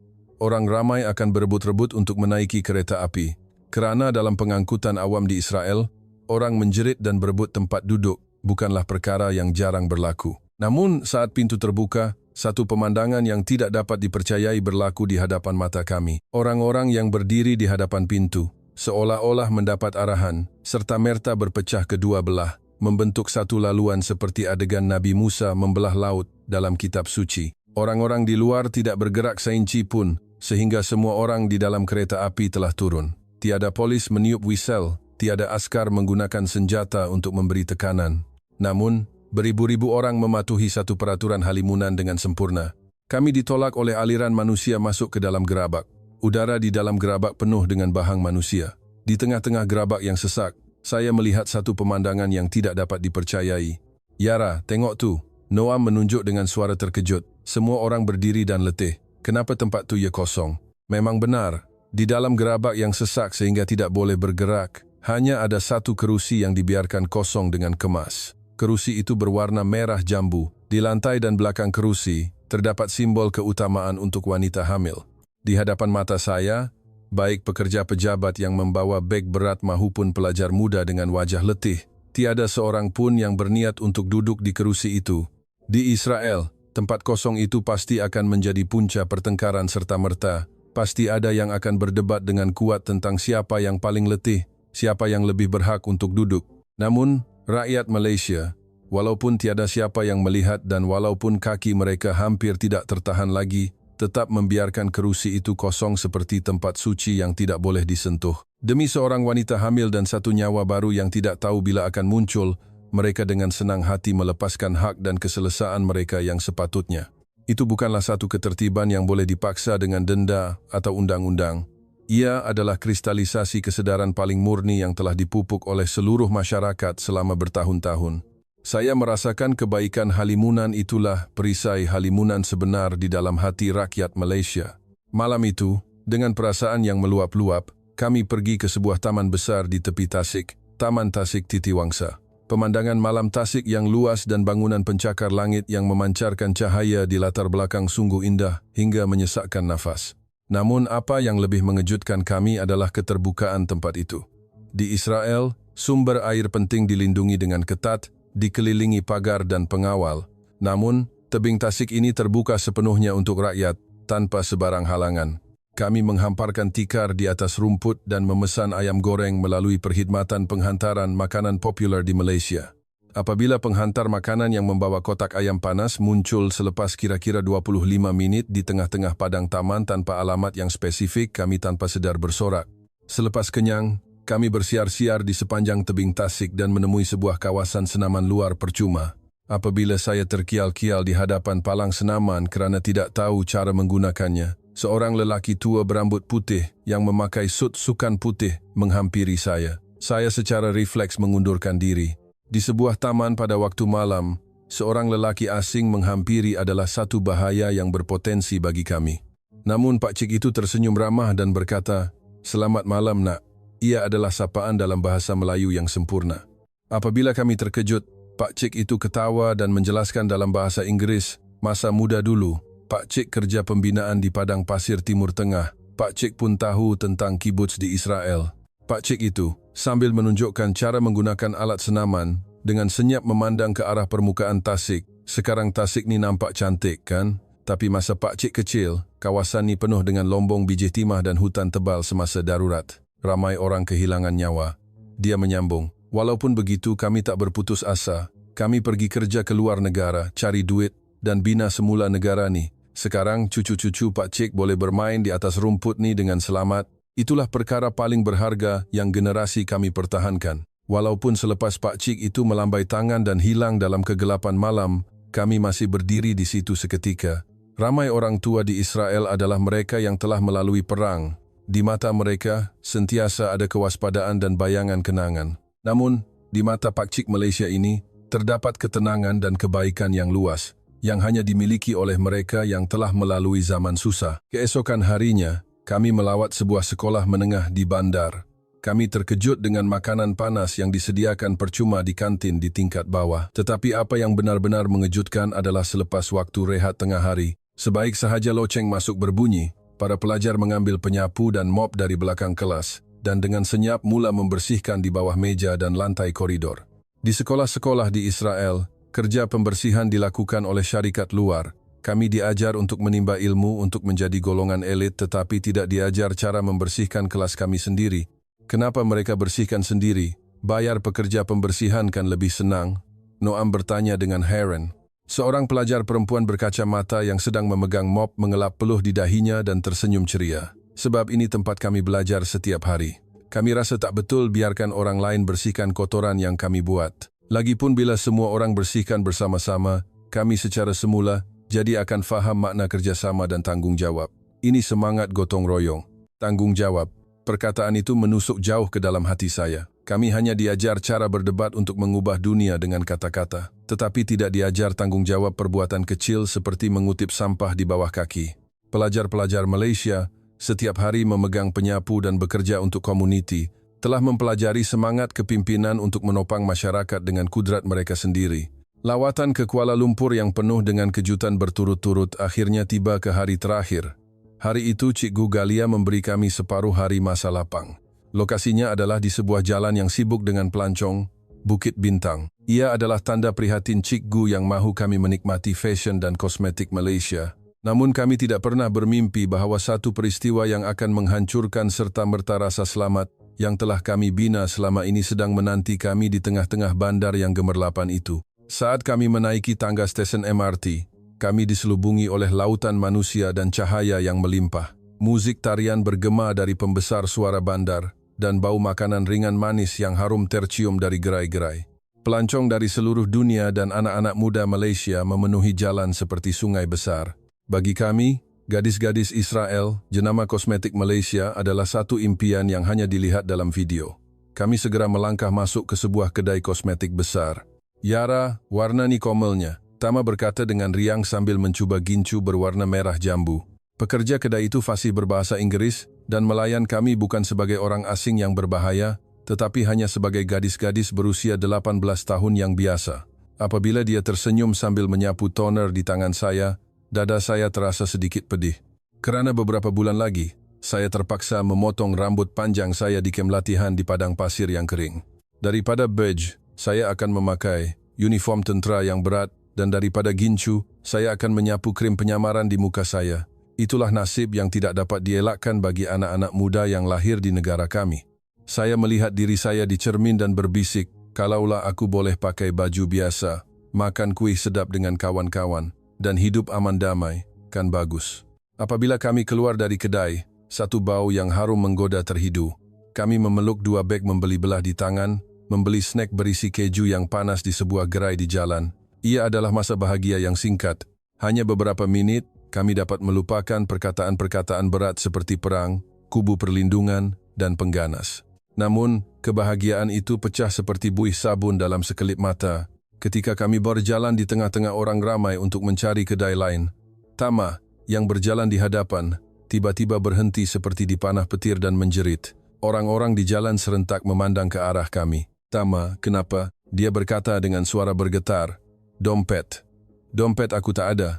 Orang ramai akan berebut-rebut untuk menaiki kereta api. Kerana dalam pengangkutan awam di Israel, orang menjerit dan berebut tempat duduk bukanlah perkara yang jarang berlaku. Namun saat pintu terbuka, satu pemandangan yang tidak dapat dipercayai berlaku di hadapan mata kami. Orang-orang yang berdiri di hadapan pintu, seolah-olah mendapat arahan, serta-merta berpecah kedua belah, membentuk satu laluan seperti adegan Nabi Musa membelah laut dalam kitab suci. Orang-orang di luar tidak bergerak seinci pun, sehingga semua orang di dalam kereta api telah turun. Tiada polis meniup whistle, tiada askar menggunakan senjata untuk memberi tekanan. Namun, beribu-ribu orang mematuhi satu peraturan halimunan dengan sempurna. Kami ditolak oleh aliran manusia masuk ke dalam gerabak. Udara di dalam gerabak penuh dengan bahang manusia. Di tengah-tengah gerabak yang sesak, saya melihat satu pemandangan yang tidak dapat dipercayai. Yara, tengok tu. Noam menunjuk dengan suara terkejut. Semua orang berdiri dan letih. Kenapa tempat tu ya kosong? Memang benar, di dalam gerabak yang sesak sehingga tidak boleh bergerak, hanya ada satu kerusi yang dibiarkan kosong dengan kemas. Kerusi itu berwarna merah jambu. Di lantai dan belakang kerusi, terdapat simbol keutamaan untuk wanita hamil. Di hadapan mata saya, baik pekerja pejabat yang membawa beg berat maupun pelajar muda dengan wajah letih, tiada seorang pun yang berniat untuk duduk di kerusi itu. Di Israel, tempat kosong itu pasti akan menjadi punca pertengkaran serta-merta. Pasti ada yang akan berdebat dengan kuat tentang siapa yang paling letih, siapa yang lebih berhak untuk duduk. Namun, rakyat Malaysia, walaupun tiada siapa yang melihat dan walaupun kaki mereka hampir tidak tertahan lagi, tetap membiarkan kerusi itu kosong seperti tempat suci yang tidak boleh disentuh. Demi seorang wanita hamil dan satu nyawa baru yang tidak tahu bila akan muncul, mereka dengan senang hati melepaskan hak dan keselesaan mereka yang sepatutnya. Itu bukanlah satu ketertiban yang boleh dipaksa dengan denda atau undang-undang. Ia adalah kristalisasi kesedaran paling murni yang telah dipupuk oleh seluruh masyarakat selama bertahun-tahun. Saya merasakan kebaikan halimunan itulah perisai halimunan sebenar di dalam hati rakyat Malaysia. Malam itu, dengan perasaan yang meluap-luap, kami pergi ke sebuah taman besar di tepi Tasik, Taman Tasik Titiwangsa. Pemandangan malam Tasik yang luas dan bangunan pencakar langit yang memancarkan cahaya di latar belakang sungguh indah hingga menyesakkan nafas. Namun apa yang lebih mengejutkan kami adalah keterbukaan tempat itu. Di Israel, sumber air penting dilindungi dengan ketat, dikelilingi pagar dan pengawal. Namun, tebing Tasik ini terbuka sepenuhnya untuk rakyat, tanpa sebarang halangan. Kami menghamparkan tikar di atas rumput dan memesan ayam goreng melalui perkhidmatan penghantaran makanan popular di Malaysia. Apabila penghantar makanan yang membawa kotak ayam panas muncul selepas kira-kira 25 minit di tengah-tengah padang taman tanpa alamat yang spesifik, kami tanpa sedar bersorak. Selepas kenyang, kami bersiar-siar di sepanjang tebing Tasik dan menemui sebuah kawasan senaman luar percuma. Apabila saya terkial-kial di hadapan palang senaman kerana tidak tahu cara menggunakannya, seorang lelaki tua berambut putih yang memakai sut sukan putih menghampiri saya. Saya secara refleks mengundurkan diri. Di sebuah taman pada waktu malam, seorang lelaki asing menghampiri adalah satu bahaya yang berpotensi bagi kami. Namun Pak Cik itu tersenyum ramah dan berkata, "Selamat malam nak." Ia adalah sapaan dalam bahasa Melayu yang sempurna. Apabila kami terkejut, Pak Cik itu ketawa dan menjelaskan dalam bahasa Inggris, masa muda dulu, Pak Cik kerja pembinaan di Padang Pasir Timur Tengah. Pak Cik pun tahu tentang kibbutz di Israel. Pak Cik itu, sambil menunjukkan cara menggunakan alat senaman, dengan senyap memandang ke arah permukaan Tasik. Sekarang Tasik ni nampak cantik kan? Tapi masa Pak Cik kecil, Kawasan ini penuh dengan lombong biji timah dan hutan tebal semasa darurat. Ramai orang kehilangan nyawa. Dia menyambung, walaupun begitu kami tak berputus asa. Kami pergi kerja ke luar negara, cari duit, dan bina semula negara ni. Sekarang cucu-cucu Pak Cik boleh bermain di atas rumput ni dengan selamat. Itulah perkara paling berharga yang generasi kami pertahankan. Walaupun selepas Pak Cik itu melambai tangan dan hilang dalam kegelapan malam, kami masih berdiri di situ seketika. Ramai orang tua di Israel adalah mereka yang telah melalui perang. Di mata mereka, sentiasa ada kewaspadaan dan bayangan kenangan. Namun, di mata Pak Cik Malaysia ini, terdapat ketenangan dan kebaikan yang luas, yang hanya dimiliki oleh mereka yang telah melalui zaman susah. Keesokan harinya, kami melawat sebuah sekolah menengah di bandar. Kami terkejut dengan makanan panas yang disediakan percuma di kantin di tingkat bawah. Tetapi apa yang benar-benar mengejutkan adalah selepas waktu rehat tengah hari. Sebaik sahaja loceng masuk berbunyi, para pelajar mengambil penyapu dan mop dari belakang kelas dan dengan senyap mula membersihkan di bawah meja dan lantai koridor. Di sekolah-sekolah di Israel, kerja pembersihan dilakukan oleh syarikat luar. Kami diajar untuk menimba ilmu untuk menjadi golongan elit tetapi tidak diajar cara membersihkan kelas kami sendiri. Kenapa mereka bersihkan sendiri? Bayar pekerja pembersihan kan lebih senang? Noam bertanya dengan heran. Seorang pelajar perempuan berkacamata yang sedang memegang mop mengelap peluh di dahinya dan tersenyum ceria. Sebab ini tempat kami belajar setiap hari. Kami rasa tak betul biarkan orang lain bersihkan kotoran yang kami buat. Lagipun bila semua orang bersihkan bersama-sama, kami secara semula jadi akan faham makna kerjasama dan tanggung jawab. Ini semangat gotong royong. Tanggung jawab. Perkataan itu menusuk jauh ke dalam hati saya. Kami hanya diajar cara berdebat untuk mengubah dunia dengan kata-kata, tetapi tidak diajar tanggung jawab perbuatan kecil seperti mengutip sampah di bawah kaki. Pelajar-pelajar Malaysia, setiap hari memegang penyapu dan bekerja untuk komuniti, telah mempelajari semangat kepimpinan untuk menopang masyarakat dengan kudrat mereka sendiri. Lawatan ke Kuala Lumpur yang penuh dengan kejutan berturut-turut akhirnya tiba ke hari terakhir. Hari itu Cikgu Galia memberi kami separuh hari masa lapang. Lokasinya adalah di sebuah jalan yang sibuk dengan pelancong, Bukit Bintang. Ia adalah tanda prihatin Cikgu yang mahu kami menikmati fashion dan kosmetik Malaysia. Namun kami tidak pernah bermimpi bahawa satu peristiwa yang akan menghancurkan serta-merta rasa selamat yang telah kami bina selama ini sedang menanti kami di tengah-tengah bandar yang gemerlapan itu. Saat kami menaiki tangga stesen MRT, kami diselubungi oleh lautan manusia dan cahaya yang melimpah. Muzik tarian bergema dari pembesar suara bandar dan bau makanan ringan manis yang harum tercium dari gerai-gerai. Pelancong dari seluruh dunia dan anak-anak muda Malaysia memenuhi jalan seperti sungai besar. Bagi kami, gadis-gadis Israel, jenama kosmetik Malaysia adalah satu impian yang hanya dilihat dalam video. Kami segera melangkah masuk ke sebuah kedai kosmetik besar. Yara, warna ni komelnya, Tama berkata dengan riang sambil mencuba gincu berwarna merah jambu. Pekerja kedai itu fasih berbahasa Inggris dan melayan kami bukan sebagai orang asing yang berbahaya, tetapi hanya sebagai gadis-gadis berusia 18 tahun yang biasa. Apabila dia tersenyum sambil menyapu toner di tangan saya, dada saya terasa sedikit pedih. Kerana beberapa bulan lagi, saya terpaksa memotong rambut panjang saya di kem latihan di padang pasir yang kering. Daripada badge, saya akan memakai uniform tentera yang berat dan daripada gincu, saya akan menyapu krim penyamaran di muka saya. Itulah nasib yang tidak dapat dielakkan bagi anak-anak muda yang lahir di negara kami. Saya melihat diri saya di cermin dan berbisik, kalaulah aku boleh pakai baju biasa, makan kuih sedap dengan kawan-kawan, dan hidup aman damai, kan bagus. Apabila kami keluar dari kedai, satu bau yang harum menggoda terhidu. Kami memeluk dua beg membeli belah di tangan, membeli snack berisi keju yang panas di sebuah gerai di jalan. Ia adalah masa bahagia yang singkat. Hanya beberapa minit, kami dapat melupakan perkataan-perkataan berat seperti perang, kubu perlindungan, dan pengganas. Namun, kebahagiaan itu pecah seperti buih sabun dalam sekelip mata ketika kami berjalan di tengah-tengah orang ramai untuk mencari kedai lain. Tama, yang berjalan di hadapan, tiba-tiba berhenti seperti dipanah petir dan menjerit. Orang-orang di jalan serentak memandang ke arah kami. Tama, kenapa? Dia berkata dengan suara bergetar. Dompet. Dompet aku tak ada.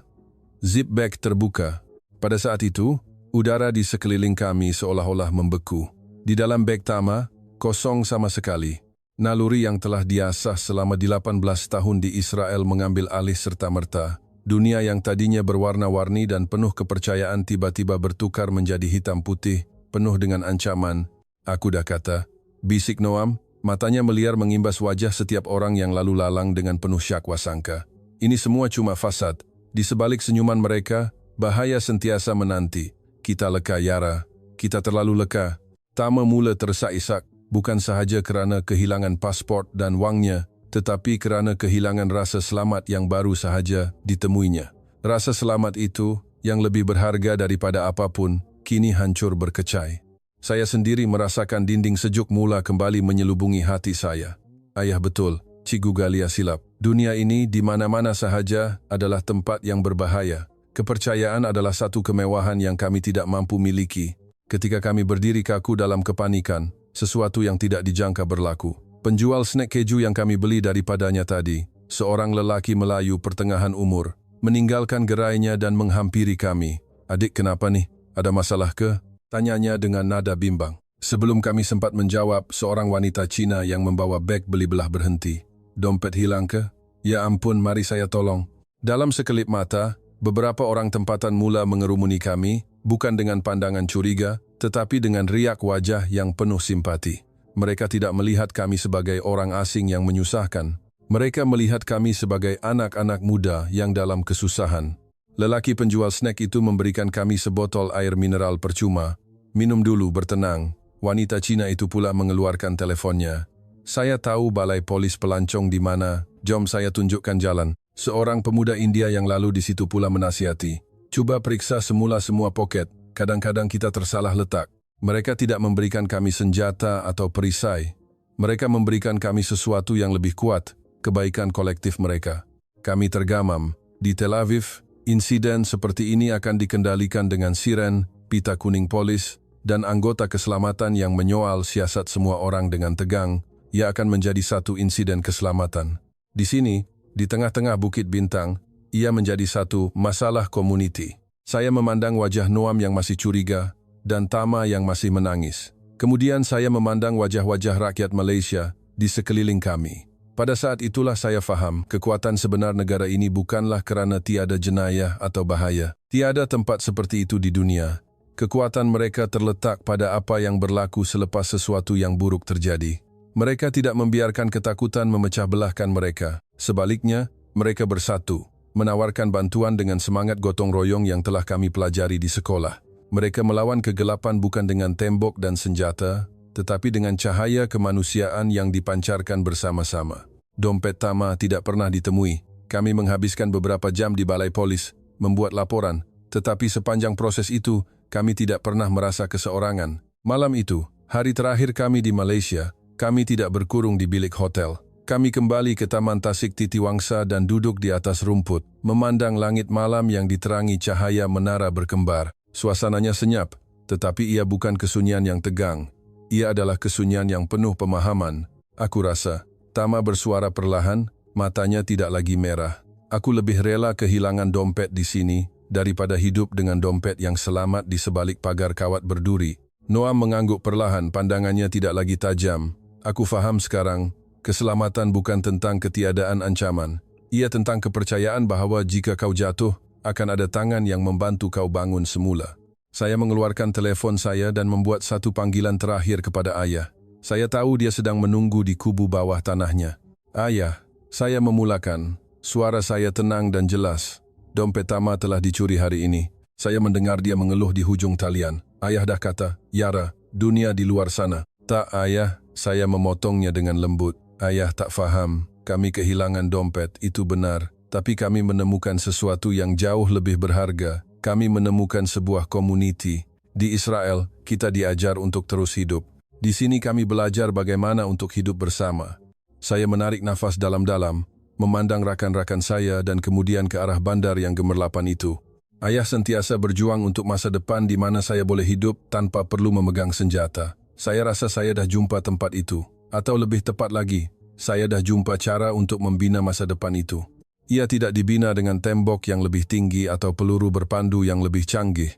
Zip bag terbuka. Pada saat itu, udara di sekeliling kami seolah-olah membeku. Di dalam beg Tama, kosong sama sekali. Naluri yang telah diasah selama 18 tahun di Israel mengambil alih serta-merta. Dunia yang tadinya berwarna-warni dan penuh kepercayaan tiba-tiba bertukar menjadi hitam putih, penuh dengan ancaman. Aku dah kata, bisik Noam, matanya meliar mengimbas wajah setiap orang yang lalu lalang dengan penuh syakwa sangka. Ini semua cuma fasad. Di sebalik senyuman mereka, bahaya sentiasa menanti. Kita leka, Yara. Kita terlalu leka. Tama mula tersak-isak, bukan sahaja kerana kehilangan pasport dan wangnya, tetapi kerana kehilangan rasa selamat yang baru sahaja ditemuinya. Rasa selamat itu, yang lebih berharga daripada apapun, kini hancur berkecai. Saya sendiri merasakan dinding sejuk mula kembali menyelubungi hati saya. Ayah betul, Cikgu Galia silap. Dunia ini di mana-mana sahaja adalah tempat yang berbahaya. Kepercayaan adalah satu kemewahan yang kami tidak mampu miliki. Ketika kami berdiri kaku dalam kepanikan, sesuatu yang tidak dijangka berlaku. Penjual snack keju yang kami beli daripadanya tadi, seorang lelaki Melayu pertengahan umur, meninggalkan gerainya dan menghampiri kami. Adik, kenapa nih? Ada masalah ke? Tanyanya dengan nada bimbang. Sebelum kami sempat menjawab, seorang wanita Cina yang membawa beg beli belah berhenti. Dompet hilang ke? Ya ampun, mari saya tolong. Dalam sekelip mata, beberapa orang tempatan mula mengerumuni kami, bukan dengan pandangan curiga, tetapi dengan riak wajah yang penuh simpati. Mereka tidak melihat kami sebagai orang asing yang menyusahkan. Mereka melihat kami sebagai anak-anak muda yang dalam kesusahan. Lelaki penjual snack itu memberikan kami sebotol air mineral percuma. Minum dulu, bertenang. Wanita Cina itu pula mengeluarkan teleponnya. Saya tahu balai polis pelancong di mana, jom saya tunjukkan jalan. Seorang pemuda India yang lalu di situ pula menasihati. Cuba periksa semula semua poket, kadang-kadang kita tersalah letak. Mereka tidak memberikan kami senjata atau perisai. Mereka memberikan kami sesuatu yang lebih kuat, kebaikan kolektif mereka. Kami tergamam. Di Tel Aviv, insiden seperti ini akan dikendalikan dengan siren, pita kuning polis, dan anggota keselamatan yang menyoal siasat semua orang dengan tegang. Ia akan menjadi satu insiden keselamatan. Di sini, di tengah-tengah Bukit Bintang, ia menjadi satu masalah komuniti. Saya memandang wajah Noam yang masih curiga, dan Tama yang masih menangis. Kemudian saya memandang wajah-wajah rakyat Malaysia di sekeliling kami. Pada saat itulah saya faham, kekuatan sebenar negara ini bukanlah kerana tiada jenayah atau bahaya. Tiada tempat seperti itu di dunia. Kekuatan mereka terletak pada apa yang berlaku selepas sesuatu yang buruk terjadi. Mereka tidak membiarkan ketakutan memecah belahkan mereka. Sebaliknya, mereka bersatu, menawarkan bantuan dengan semangat gotong royong yang telah kami pelajari di sekolah. Mereka melawan kegelapan bukan dengan tembok dan senjata, tetapi dengan cahaya kemanusiaan yang dipancarkan bersama-sama. Dompet Tama tidak pernah ditemui. Kami menghabiskan beberapa jam di balai polis, membuat laporan, tetapi sepanjang proses itu, kami tidak pernah merasa keseorangan. Malam itu, hari terakhir kami di Malaysia, kami tidak berkurung di bilik hotel. Kami kembali ke Taman Tasik Titiwangsa dan duduk di atas rumput, memandang langit malam yang diterangi cahaya menara berkembar. Suasananya senyap, tetapi ia bukan kesunyian yang tegang. Ia adalah kesunyian yang penuh pemahaman. Aku rasa, Tama bersuara perlahan, matanya tidak lagi merah. Aku lebih rela kehilangan dompet di sini, daripada hidup dengan dompet yang selamat di sebalik pagar kawat berduri. Noam mengangguk perlahan, pandangannya tidak lagi tajam. Aku faham sekarang, keselamatan bukan tentang ketiadaan ancaman. Ia tentang kepercayaan bahawa jika kau jatuh, akan ada tangan yang membantu kau bangun semula. Saya mengeluarkan telefon saya dan membuat satu panggilan terakhir kepada ayah. Saya tahu dia sedang menunggu di kubu bawah tanahnya. Ayah, saya memulakan. Suara saya tenang dan jelas. Dompet Tama telah dicuri hari ini. Saya mendengar dia mengeluh di hujung talian. Ayah dah kata, Yara, dunia di luar sana. Tak ayah, saya memotongnya dengan lembut. Ayah tak faham, kami kehilangan dompet, itu benar. Tapi kami menemukan sesuatu yang jauh lebih berharga. Kami menemukan sebuah komuniti. Di Israel, kita diajar untuk terus hidup. Di sini kami belajar bagaimana untuk hidup bersama. Saya menarik nafas dalam-dalam, memandang rakan-rakan saya dan kemudian ke arah bandar yang gemerlapan itu. Ayah sentiasa berjuang untuk masa depan di mana saya boleh hidup tanpa perlu memegang senjata. Saya rasa saya dah jumpa tempat itu. Atau lebih tepat lagi, saya dah jumpa cara untuk membina masa depan itu. Ia tidak dibina dengan tembok yang lebih tinggi atau peluru berpandu yang lebih canggih.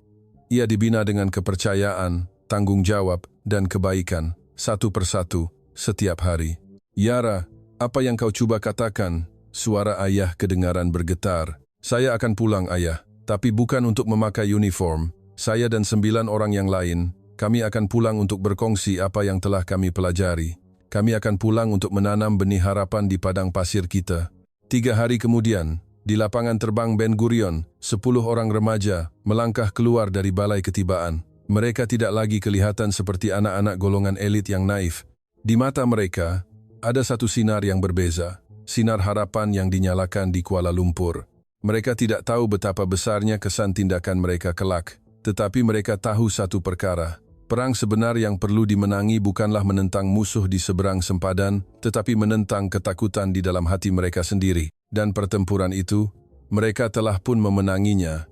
Ia dibina dengan kepercayaan, tanggung jawab, dan kebaikan, satu persatu, setiap hari. Yara, apa yang kau cuba katakan? Suara ayah kedengaran bergetar. Saya akan pulang, Ayah. Tapi bukan untuk memakai uniform. Saya dan 9 orang yang lain, kami akan pulang untuk berkongsi apa yang telah kami pelajari. Kami akan pulang untuk menanam benih harapan di padang pasir kita. 3 hari kemudian, di lapangan terbang Ben Gurion, 10 orang remaja melangkah keluar dari balai ketibaan. Mereka tidak lagi kelihatan seperti anak-anak golongan elit yang naif. Di mata mereka, ada satu sinar yang berbeza, sinar harapan yang dinyalakan di Kuala Lumpur. Mereka tidak tahu betapa besarnya kesan tindakan mereka kelak, tetapi mereka tahu satu perkara. Perang sebenar yang perlu dimenangi bukanlah menentang musuh di seberang sempadan, tetapi menentang ketakutan di dalam hati mereka sendiri. Dan pertempuran itu, mereka telah pun memenanginya.